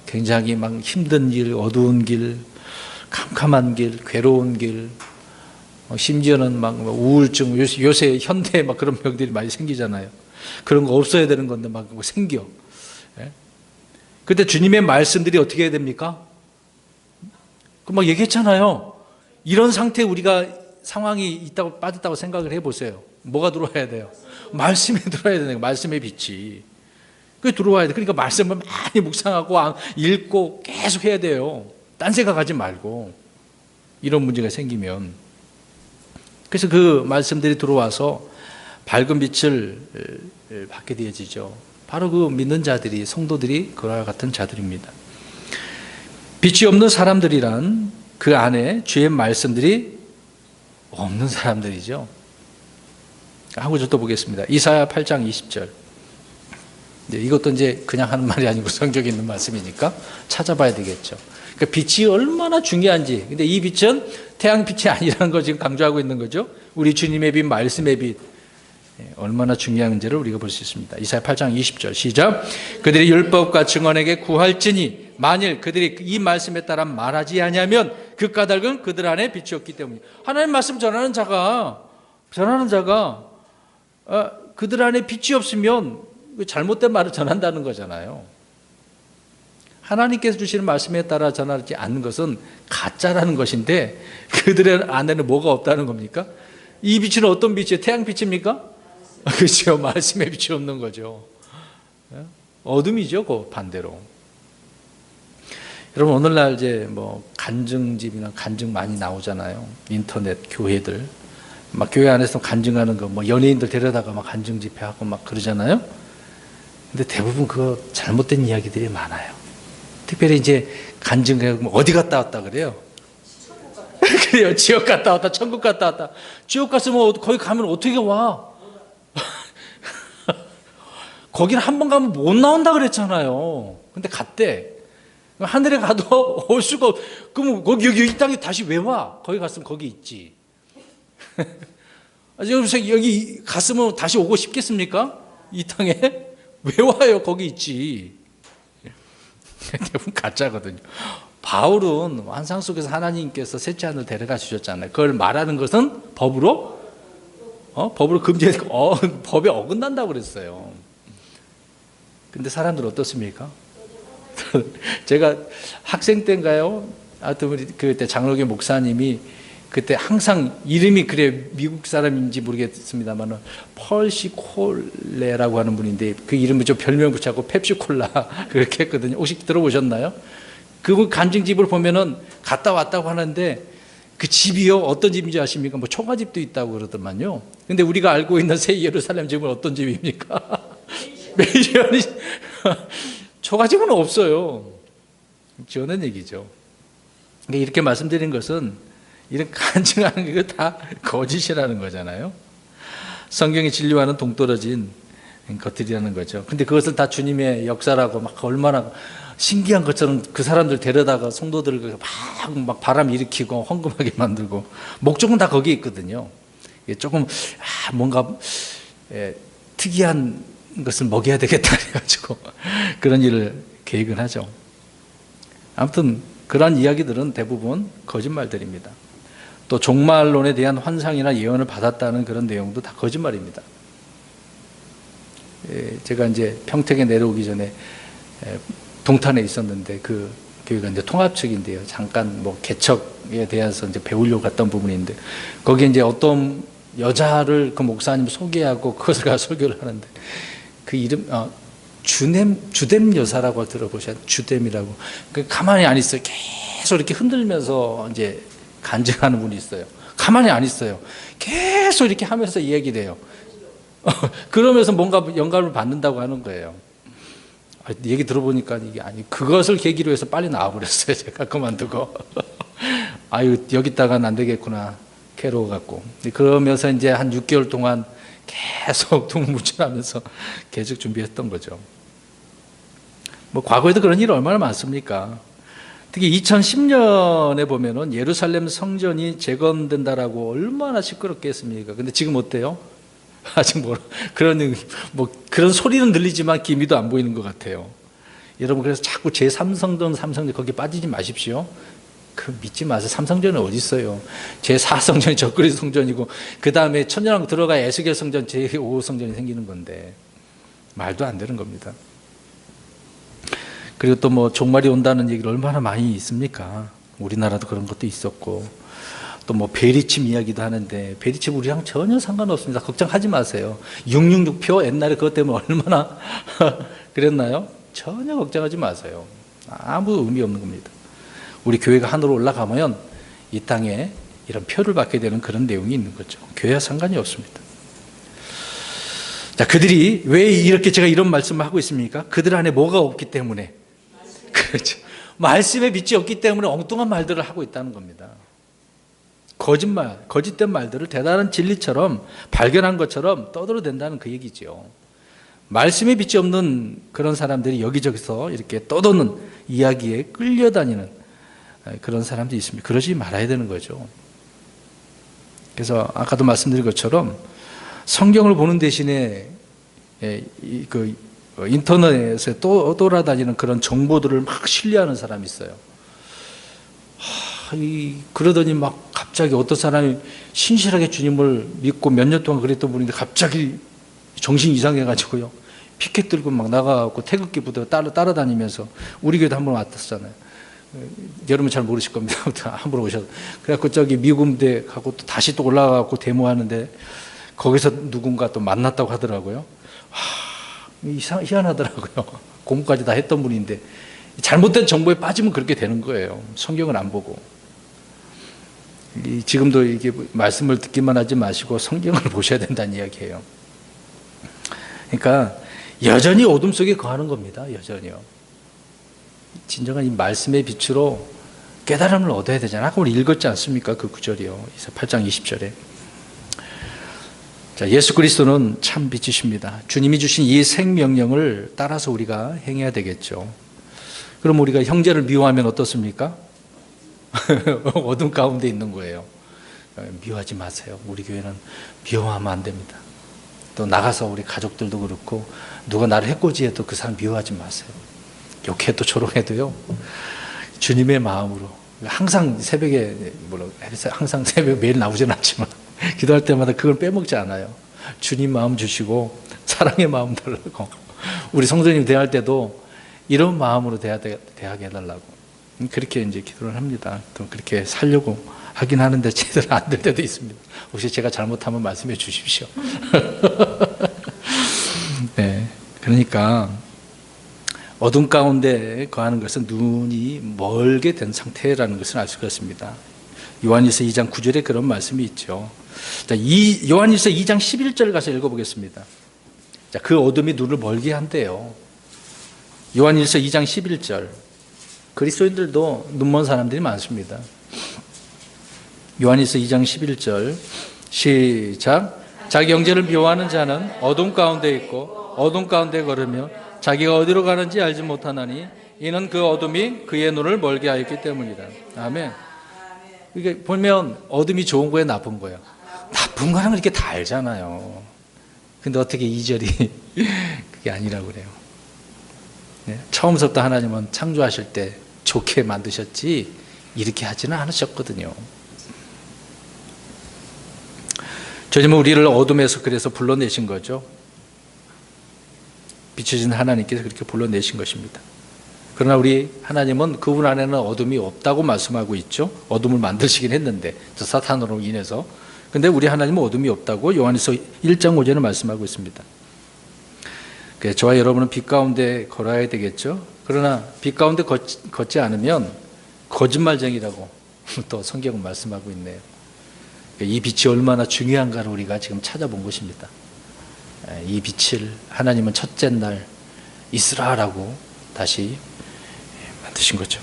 굉장히 막 힘든 길, 어두운 길, 캄캄한 길, 괴로운 길, 심지어는 막 우울증, 요새 현대에 막 그런 병들이 많이 생기잖아요. 그런 거 없어야 되는 건데 막 생겨. 그때 주님의 말씀들이 어떻게 해야 됩니까? 그 막 얘기했잖아요. 이런 상태에 우리가 상황이 있다고 빠졌다고 생각을 해보세요. 뭐가 들어와야 돼요? 말씀이 들어와야 되는 거예요. 말씀의 빛이. 그게 들어와야 돼. 그러니까 말씀을 많이 묵상하고 읽고 계속 해야 돼요. 딴 생각하지 말고. 이런 문제가 생기면. 그래서 그 말씀들이 들어와서 밝은 빛을 받게 되어지죠. 바로 그 믿는 자들이, 성도들이 그와 같은 자들입니다. 빛이 없는 사람들이란 그 안에 주의 말씀들이 없는 사람들이죠. 한 구절 또 보겠습니다. 이사야 8장 20절. 이것도 이제 그냥 하는 말이 아니고 성경에 있는 말씀이니까 찾아봐야 되겠죠. 그러니까 빛이 얼마나 중요한지. 근데 이 빛은 태양빛이 아니라는 걸 지금 강조하고 있는 거죠. 우리 주님의 빛, 말씀의 빛. 얼마나 중요한지를 우리가 볼 수 있습니다. 이사야 8장 20절 시작. 그들이 율법과 증언에게 구할지니 만일 그들이 이 말씀에 따라 말하지 아니하면 그 까닭은 그들 안에 빛이 없기 때문이다. 하나님 말씀 전하는 자가 그들 안에 빛이 없으면 잘못된 말을 전한다는 거잖아요. 하나님께서 주시는 말씀에 따라 전하지 않는 것은 가짜라는 것인데 그들의 안에는 뭐가 없다는 겁니까? 이 빛은 어떤 빛이에요? 태양빛입니까? 그렇죠. 말씀의 빛이 없는 거죠. 어둠이죠. 그 반대로. 여러분 오늘날 이제 뭐 간증집이나 간증 많이 나오잖아요. 인터넷 교회들 막 교회 안에서 간증하는 거, 뭐 연예인들 데려다가 막 간증 집회하고 막 그러잖아요. 근데 대부분 그거 잘못된 이야기들이 많아요. 특별히 이제 간증하고 어디 갔다 왔다 그래요. 그래요. 지옥 갔다 왔다, 천국 갔다 왔다. 지옥 갔으면 거기 가면 어떻게 와? 거기는 한 번 가면 못 나온다 그랬잖아요. 근데 갔대. 하늘에 가도 올 수가 그럼 거기 여기 이 땅에 다시 왜 와? 거기 갔으면 거기 있지. 여기 갔으면 다시 오고 싶겠습니까? 이 땅에 왜 와요? 거기 있지. 대부분 가짜거든요. 바울은 환상 속에서 하나님께서 셋째 하늘 데려가 주셨잖아요. 그걸 말하는 것은 법으로 금지해서 법에 어긋난다고 그랬어요. 근데 사람들 어떻습니까? 제가 학생 때인가요? 하여튼 우리 그때 장로교 목사님이 그때 항상 이름이 그래 미국 사람인지 모르겠습니다만 펄시 콜레라고 하는 분인데 그 이름을 좀 별명 붙여고 펩시콜라 그렇게 했거든요. 혹시 들어보셨나요? 그 간증집을 보면은 갔다 왔다고 하는데 그 집이요 어떤 집인지 아십니까? 뭐 초가집도 있다고 그러더만요. 근데 우리가 알고 있는 새 예루살렘 집은 어떤 집입니까? 매션이 초가집은 없어요. 저는 얘기죠. 이렇게 말씀드린 것은 이런 간증하는 게 다 거짓이라는 거잖아요. 성경의 진리와는 동떨어진 것들이라는 거죠. 근데 그것을 다 주님의 역사라고 막 얼마나 신기한 것처럼 그 사람들 데려다가 성도들을 막 바람 일으키고 헌금하게 만들고 목적은 다 거기에 있거든요. 조금 뭔가 특이한 것을 먹여야 되겠다 해가지고 그런 일을 계획을 하죠. 아무튼 그러한 이야기들은 대부분 거짓말들입니다. 또 종말론에 대한 환상이나 예언을 받았다는 그런 내용도 다 거짓말입니다. 제가 이제 평택에 내려오기 전에 동탄에 있었는데 그 교회가 이제 통합측인데요. 잠깐 뭐 개척에 대해서 이제 배우려고 갔던 부분인데 거기에 이제 어떤 여자를 그 목사님 소개하고 그것을 가서 설교를 하는데 그 이름 주댐 여사라고 들어보셨나요? 주댐이라고. 그 가만히 안 있어요. 계속 이렇게 흔들면서 이제 간증하는 분이 있어요. 가만히 안 있어요. 계속 이렇게 하면서 얘기를 해요. 그러면서 뭔가 영감을 받는다고 하는 거예요. 얘기 들어보니까 이게 그것을 계기로 해서 빨리 나와버렸어요. 제가 그만두고. 아유, 여기다가는 안 되겠구나. 괴로워갖고. 그러면서 이제 한 6개월 동안 계속 동무천하면서 계속 준비했던 거죠. 뭐 과거에도 그런 일 얼마나 많습니까? 특히 2010년에 보면은 예루살렘 성전이 재건된다라고 얼마나 시끄럽게 했습니까? 근데 지금 어때요? 아직 그런 소리는 들리지만 기미도 안 보이는 것 같아요. 여러분 그래서 자꾸 제3성전, 3성전 거기 빠지지 마십시오. 그 믿지 마세요. 3성전은 어디 있어요? 제4성전이 적그리 성전이고 그 다음에 천년왕국 들어가야 에스겔 성전 제5성전이 생기는 건데 말도 안 되는 겁니다. 그리고 또 뭐 종말이 온다는 얘기를 얼마나 많이 있습니까? 우리나라도 그런 것도 있었고 또 뭐 베리칩 이야기도 하는데 베리칩 우리랑 전혀 상관없습니다. 걱정하지 마세요. 666표 옛날에 그것 때문에 얼마나 그랬나요? 전혀 걱정하지 마세요. 아무 의미 없는 겁니다. 우리 교회가 하늘로 올라가면 이 땅에 이런 표를 받게 되는 그런 내용이 있는 거죠. 교회와 상관이 없습니다. 자, 그들이 왜 이렇게 제가 이런 말씀을 하고 있습니까? 그들 안에 뭐가 없기 때문에. 그렇죠. 말씀에 빛이 없기 때문에 엉뚱한 말들을 하고 있다는 겁니다. 거짓말, 거짓된 말들을 대단한 진리처럼 발견한 것처럼 떠들어댄다는 그 얘기죠. 말씀에 빛이 없는 그런 사람들이 여기저기서 이렇게 떠도는 이야기에 끌려다니는 그런 사람들이 있습니다. 그러지 말아야 되는 거죠. 그래서 아까도 말씀드린 것처럼 성경을 보는 대신에 그 인터넷에 돌아다니는 그런 정보들을 막 신뢰하는 사람이 있어요. 그러더니 막 갑자기 어떤 사람이 신실하게 주님을 믿고 몇 년 동안 그랬던 분인데 갑자기 정신 이상해가지고요. 피켓 들고 막 나가고 태극기 부대 따라다니면서 우리 교회도 한번 왔었잖아요. 여러분 잘 모르실 겁니다. 한번 오셔서. 그래갖고 저기 미군대 가고 또 다시 또 올라가고 데모하는데 거기서 누군가 또 만났다고 하더라고요. 희한하더라고요. 공부까지 다 했던 분인데 잘못된 정보에 빠지면 그렇게 되는 거예요. 성경을 안 보고. 지금도 이게 말씀을 듣기만 하지 마시고 성경을 보셔야 된다는 이야기예요. 그러니까 여전히 어둠 속에 거하는 겁니다. 여전히요. 진정한 이 말씀의 빛으로 깨달음을 얻어야 되잖아요. 아까 우리 읽었지 않습니까? 그 구절이요. 8장 20절에. 자, 예수 그리스도는 참 빛이십니다. 주님이 주신 이 생명령을 따라서 우리가 행해야 되겠죠. 그럼 우리가 형제를 미워하면 어떻습니까? 어둠 가운데 있는 거예요. 미워하지 마세요. 우리 교회는 미워하면 안 됩니다. 또 나가서 우리 가족들도 그렇고 누가 나를 해코지해도 그 사람 미워하지 마세요. 욕해도 조롱해도요. 주님의 마음으로 항상 새벽에 물론 항상 새벽 매일 나오진 않지만 기도할 때마다 그걸 빼먹지 않아요. 주님 마음 주시고 사랑의 마음 달라고. 우리 성도님 대할 때도 이런 마음으로 대하게 해달라고. 그렇게 이제 기도를 합니다. 또 그렇게 살려고 하긴 하는데 제대로 안 될 때도 있습니다. 혹시 제가 잘못하면 말씀해 주십시오. 네, 그러니까 어둠 가운데 거하는 것은 눈이 멀게 된 상태라는 것을 알 수가 있습니다. 요한일서 2장 9절에 그런 말씀이 있죠. 자, 요한일서 2장 11절 가서 읽어보겠습니다. 자, 그 어둠이 눈을 멀게 한대요. 요한일서 2장 11절. 그리스도인들도 눈먼 사람들이 많습니다. 요한일서 2장 11절 시작. 자기 형제를 미워하는 자는 어둠 가운데 있고 어둠 가운데 걸으며 자기가 어디로 가는지 알지 못하나니 이는 그 어둠이 그의 눈을 멀게 하였기 때문이다. 아멘. 이게 보면 어둠이 좋은 거예요, 나쁜 거예요? 나쁜 거는 이렇게 다 알잖아요. 근데 어떻게 2절이 그게 아니라고 그래요. 네? 처음부터 하나님은 창조하실 때 좋게 만드셨지 이렇게 하지는 않으셨거든요. 주님은 우리를 어둠에서 그래서 불러내신 거죠. 비춰진 하나님께서 그렇게 불러내신 것입니다. 그러나 우리 하나님은 그분 안에는 어둠이 없다고 말씀하고 있죠. 어둠을 만드시긴 했는데 저 사탄으로 인해서. 근데 우리 하나님은 어둠이 없다고 요한일서 1장 5절에 말씀하고 있습니다. 저와 여러분은 빛 가운데 걸어야 되겠죠. 그러나 빛 가운데 걷지 않으면 거짓말쟁이라고 또 성경은 말씀하고 있네요. 이 빛이 얼마나 중요한가를 우리가 지금 찾아본 것입니다. 이 빛을 하나님은 첫째 날 있으라라고 다시 만드신 거죠.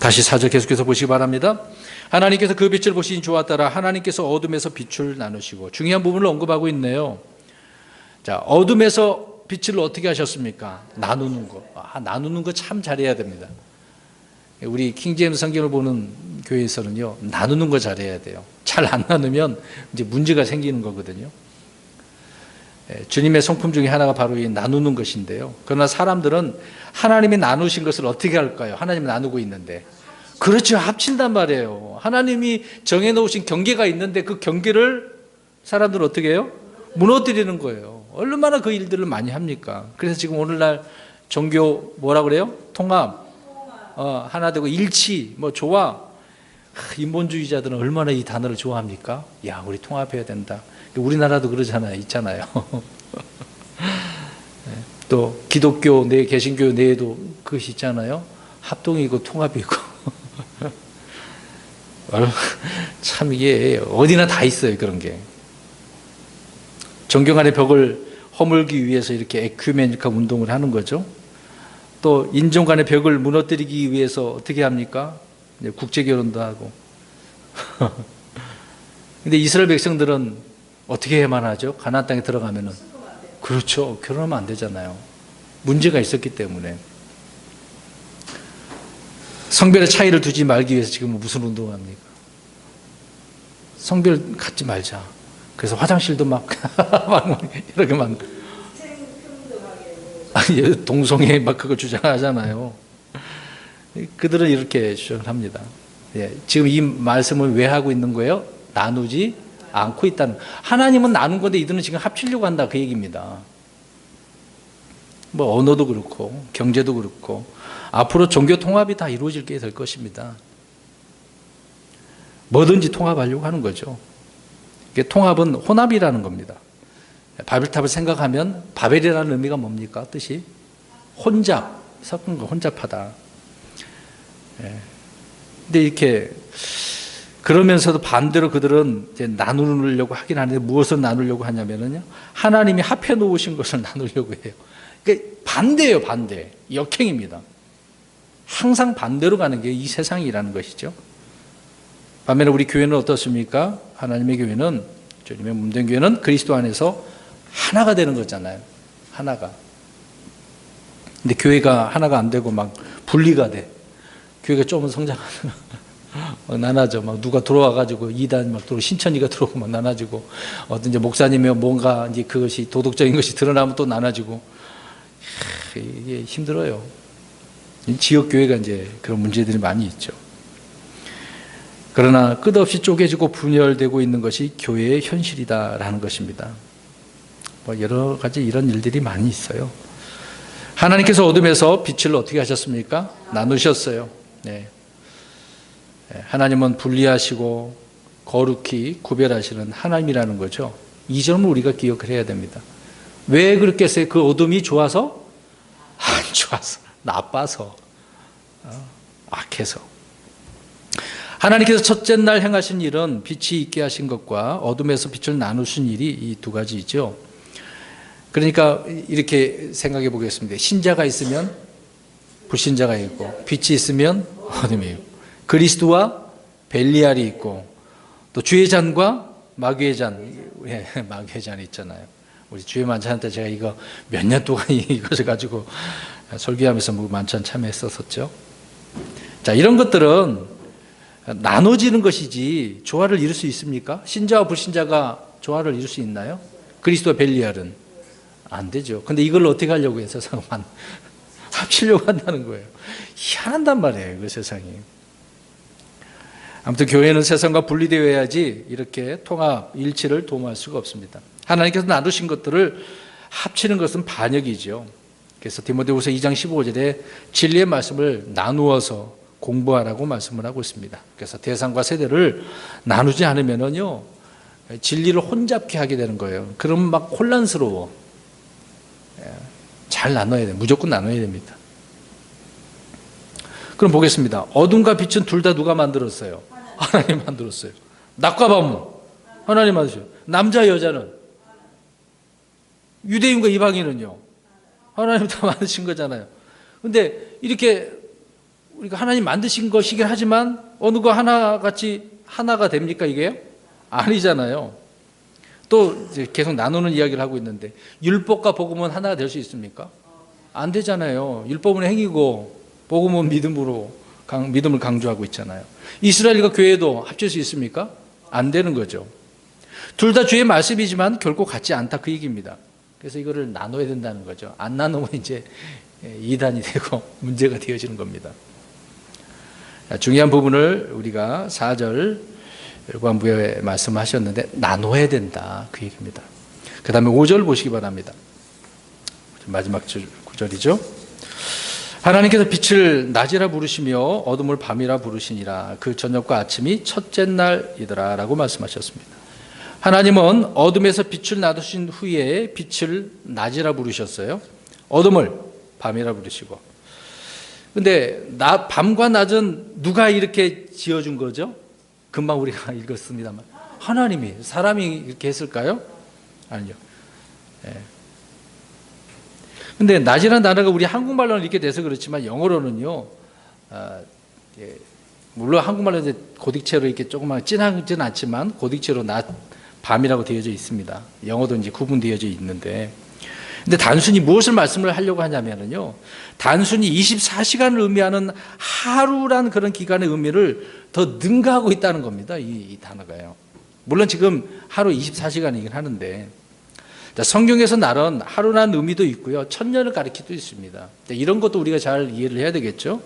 다시 4절 계속해서 보시기 바랍니다. 하나님께서 그 빛을 보시니 좋았더라. 하나님께서 어둠에서 빛을 나누시고. 중요한 부분을 언급하고 있네요. 자, 어둠에서 빛을 어떻게 하셨습니까? 나누는 거. 나누는 거 참 잘해야 됩니다. 우리 킹제임스 성경을 보는 교회에서는요, 나누는 거 잘해야 돼요. 잘 안 나누면 이제 문제가 생기는 거거든요. 주님의 성품 중에 하나가 바로 이 나누는 것인데요. 그러나 사람들은 하나님이 나누신 것을 어떻게 할까요? 하나님이 나누고 있는데. 그렇죠. 합친단 말이에요. 하나님이 정해놓으신 경계가 있는데 그 경계를 사람들은 어떻게 해요? 무너뜨리는 거예요. 얼마나 그 일들을 많이 합니까? 그래서 지금 오늘날 종교 뭐라 그래요? 통합, 하나 되고 일치, 뭐 조화. 인본주의자들은 얼마나 이 단어를 좋아합니까? 야, 우리 통합해야 된다. 우리나라도 그러잖아요. 있잖아요. 또 기독교 내 개신교 내에도 그것이 있잖아요. 합동이고 통합이고. 참 이게 어디나 다 있어요. 그런 게. 종교 간의 벽을 허물기 위해서 이렇게 에큐메니카 운동을 하는 거죠. 또 인종 간의 벽을 무너뜨리기 위해서 어떻게 합니까? 국제결혼도 하고. 근데 이스라엘 백성들은 어떻게 해야만 하죠? 가나안 땅에 들어가면은. 그렇죠. 결혼하면 안 되잖아요. 문제가 있었기 때문에. 성별의 차이를 두지 말기 위해서 지금 무슨 운동을 합니까? 성별 갖지 말자. 그래서 화장실도 막 이렇게 막 동성애 막 그걸 주장하잖아요. 그들은 이렇게 주장을 합니다. 지금 이 말씀을 왜 하고 있는 거예요? 나누지 않고 있다는. 하나님은 나눈 건데 이들은 지금 합치려고 한다 그 얘기입니다. 뭐 언어도 그렇고 경제도 그렇고 앞으로 종교 통합이 다 이루어지게 될 것입니다. 뭐든지 통합하려고 하는 거죠. 통합은 혼합이라는 겁니다. 바벨탑을 생각하면 바벨이라는 의미가 뭡니까? 뜻이 혼잡, 섞은 거, 혼잡하다. 근데 이렇게 그러면서도 반대로 그들은 이제 나누려고 하긴 하는데 무엇을 나누려고 하냐면요, 하나님이 합해 놓으신 것을 나누려고 해요. 그러니까 반대예요, 반대. 역행입니다. 항상 반대로 가는 게 이 세상이라는 것이죠. 반면에 우리 교회는 어떻습니까? 하나님의 교회는, 주님의 몸된 교회는 그리스도 안에서 하나가 되는 거잖아요. 하나가. 근데 교회가 하나가 안 되고 막 분리가 돼. 교회가 조금 성장하면 막 나눠져. 막 누가 들어와가지고 이단 막 들어오고 신천지가 들어오고 막 나눠지고, 어떤 이제 목사님이 뭔가 이제 그것이 도덕적인 것이 드러나면 또 나눠지고, 이게 힘들어요. 지역 교회가 이제 그런 문제들이 많이 있죠. 그러나 끝없이 쪼개지고 분열되고 있는 것이 교회의 현실이다라는 것입니다. 뭐 여러 가지 이런 일들이 많이 있어요. 하나님께서 어둠에서 빛을 어떻게 하셨습니까? 나누셨어요. 네. 하나님은 분리하시고 거룩히 구별하시는 하나님이라는 거죠. 이 점을 우리가 기억을 해야 됩니다. 왜 그렇게 했어요? 그 어둠이 좋아서? 안 좋아서, 나빠서, 악해서. 하나님께서 첫째 날 행하신 일은 빛이 있게 하신 것과 어둠에서 빛을 나누신 일이 이 두 가지이죠. 그러니까 이렇게 생각해 보겠습니다. 신자가 있으면 불신자가 있고, 빛이 있으면 어둠이 있고, 그리스도와 벨리알이 있고, 또 주의 잔과 마귀의 잔, 마귀의 잔이 있잖아요. 우리 주의 만찬 때 제가 이거 몇 년 동안 이것을 가지고 설교하면서 만찬 참여했었죠. 자, 이런 것들은 나눠지는 것이지 조화를 이룰 수 있습니까? 신자와 불신자가 조화를 이룰 수 있나요? 그리스도와 벨리알은 안 되죠. 근데 이걸 어떻게 하려고 해요? 세상만 합치려고 한다는 거예요. 희한하단 말이에요, 그 세상이. 아무튼 교회는 세상과 분리되어야지 이렇게 통합, 일치를 도모할 수가 없습니다. 하나님께서 나누신 것들을 합치는 것은 반역이죠. 그래서 디모데후서 2장 15절에 진리의 말씀을 나누어서 공부하라고 말씀을 하고 있습니다. 그래서 대상과 세대를 나누지 않으면요, 진리를 혼잡케 하게 되는 거예요. 그러면 막 혼란스러워. 잘 나눠야 돼요. 무조건 나눠야 됩니다. 그럼 보겠습니다. 어둠과 빛은 둘 다 누가 만들었어요? 하나님 만들었어요. 낮과 밤은 하나님 만드셨어요. 남자 여자는, 유대인과 이방인은요, 하나님 다 만드신 거잖아요. 근데 이렇게 우리가 하나님 만드신 것이긴 하지만 어느 거 하나같이 하나가 됩니까 이게? 아니잖아요. 또 이제 계속 나누는 이야기를 하고 있는데, 율법과 복음은 하나가 될 수 있습니까? 안 되잖아요. 율법은 행위고 복음은 믿음을 강조하고 있잖아요. 이스라엘과 교회도 합칠 수 있습니까? 안 되는 거죠. 둘 다 주의 말씀이지만 결코 같지 않다, 그 얘기입니다. 그래서 이거를 나눠야 된다는 거죠. 안 나누면 이제 이단이 되고 문제가 되어지는 겁니다. 중요한 부분을 우리가 4절 후반부에 말씀하셨는데 나눠야 된다, 그 얘기입니다. 그 다음에 5절 보시기 바랍니다. 마지막 구절이죠. 하나님께서 빛을 낮이라 부르시며 어둠을 밤이라 부르시니라. 그 저녁과 아침이 첫째 날이더라 라고 말씀하셨습니다. 하나님은 어둠에서 빛을 놔두신 후에 빛을 낮이라 부르셨어요. 어둠을 밤이라 부르시고. 근데 밤과 낮은 누가 이렇게 지어준 거죠? 금방 우리가 읽었습니다만 하나님이. 사람이 이렇게 했을까요? 아니요. 근데 낮이라는 단어가 우리 한국말로는 이렇게 돼서 그렇지만 영어로는요, 물론 한국말로 이제 고딕체로 이렇게 조그만 진하진 않지만 고딕체로 낮, 밤이라고 되어져 있습니다. 영어도 이제 구분되어져 있는데, 근데 단순히 무엇을 말씀을 하려고 하냐면요, 단순히 24시간을 의미하는 하루란 그런 기간의 의미를 더 능가하고 있다는 겁니다. 이 단어가요. 물론 지금 하루 24시간이긴 하는데, 성경에서 날은 하루라는 의미도 있고요, 천년을 가리키도 있습니다. 이런 것도 우리가 잘 이해를 해야 되겠죠.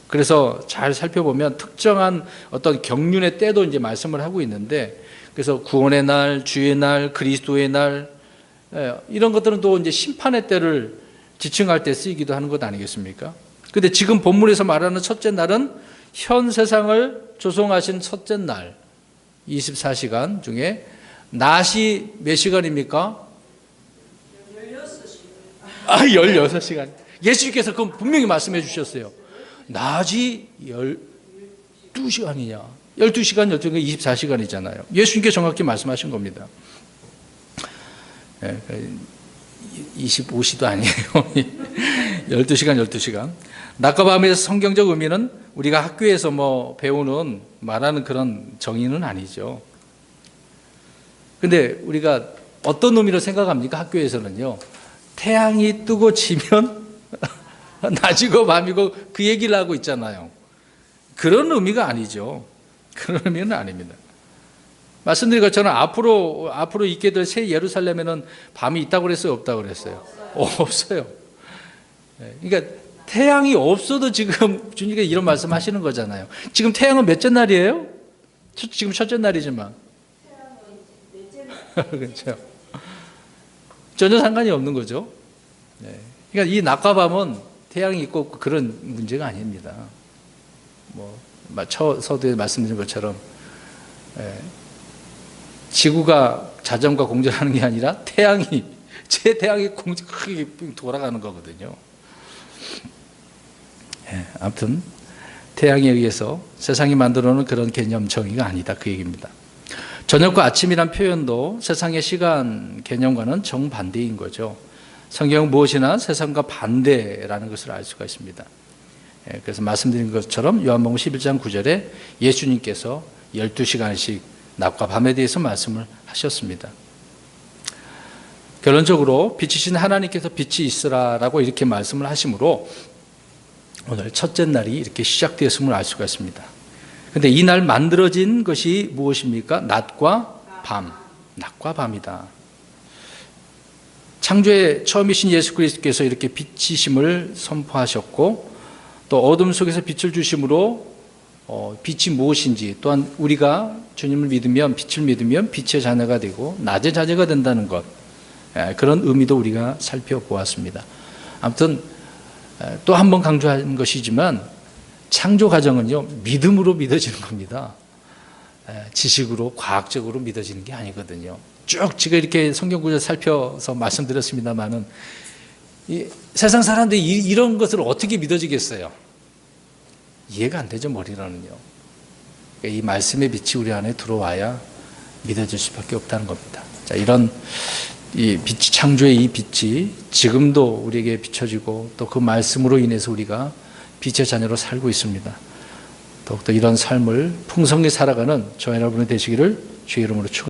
그래서 잘 살펴보면 특정한 어떤 경륜의 때도 이제 말씀을 하고 있는데, 그래서 구원의 날, 주의 날, 그리스도의 날, 이런 것들은 또 이제 심판의 때를 지칭할 때 쓰이기도 하는 것 아니겠습니까? 근데 지금 본문에서 말하는 첫째 날은 현 세상을 조성하신 첫째 날, 24시간 중에 낮이 몇 시간입니까? 16시간. 16시간. 예수님께서 그건 분명히 말씀해 주셨어요. 낮이 12시간이냐. 12시간, 24시간이잖아요. 예수님께 정확히 말씀하신 겁니다. 25시도 아니에요. 12시간, 12시간. 낮과 밤의 성경적 의미는 우리가 학교에서 뭐 배우는 말하는 그런 정의는 아니죠. 근데 우리가 어떤 의미로 생각합니까? 학교에서는요. 태양이 뜨고 지면 낮이고 밤이고 그 얘기를 하고 있잖아요. 그런 의미가 아니죠. 그런 의미는 아닙니다. 말씀드린 것처럼 앞으로 있게 될 새 예루살렘에는 밤이 있다고 그랬어요? 없다고 그랬어요? 없어요. 그러니까 태양이 없어도 지금 주님께서 이런 말씀 하시는 거잖아요. 지금 태양은 몇째 날이에요? 지금 첫째 날이지만. 그렇죠. 전혀 상관이 없는 거죠. 그러니까 이 낮과 밤은 태양이 있고 없고 그런 문제가 아닙니다. 뭐 서두에 말씀드린 것처럼 지구가 자전과 공전하는 게 아니라 제 태양이 크게 돌아가는 거거든요. 아무튼 태양에 의해서 세상이 만들어놓은 그런 개념 정의가 아니다, 그 얘기입니다. 저녁과 아침이란 표현도 세상의 시간 개념과는 정반대인 거죠. 성경은 무엇이나 세상과 반대라는 것을 알 수가 있습니다. 그래서 말씀드린 것처럼 요한복음 11장 9절에 예수님께서 12시간씩 낮과 밤에 대해서 말씀을 하셨습니다. 결론적으로 빛이신 하나님께서 빛이 있으라라고 이렇게 말씀을 하심으로 오늘 첫째 날이 이렇게 시작되었음을 알 수가 있습니다. 그런데 이 날 만들어진 것이 무엇입니까? 낮과 밤. 낮과 밤이다. 창조의 처음이신 예수 그리스도께서 이렇게 빛이심을 선포하셨고 또 어둠 속에서 빛을 주심으로 빛이 무엇인지 또한 우리가 주님을 믿으면 빛을 믿으면 빛의 자녀가 되고 낮의 자녀가 된다는 것, 그런 의미도 우리가 살펴보았습니다. 아무튼 또 한 번 강조한 것이지만 창조 과정은요 믿음으로 믿어지는 겁니다. 지식으로 과학적으로 믿어지는 게 아니거든요. 쭉 제가 이렇게 성경 구절 살펴서 말씀드렸습니다만은 이 세상 사람들이 이런 것을 어떻게 믿어지겠어요? 이해가 안 되죠, 머리로는요. 그러니까 이 말씀의 빛이 우리 안에 들어와야 믿어질 수밖에 없다는 겁니다. 자, 이런 이 빛이, 창조의 이 빛이 지금도 우리에게 비춰지고 또 그 말씀으로 인해서 우리가 빛의 자녀로 살고 있습니다. 더욱더 이런 삶을 풍성히 살아가는 저와 여러분이 되시기를 주의 이름으로 축원합니다.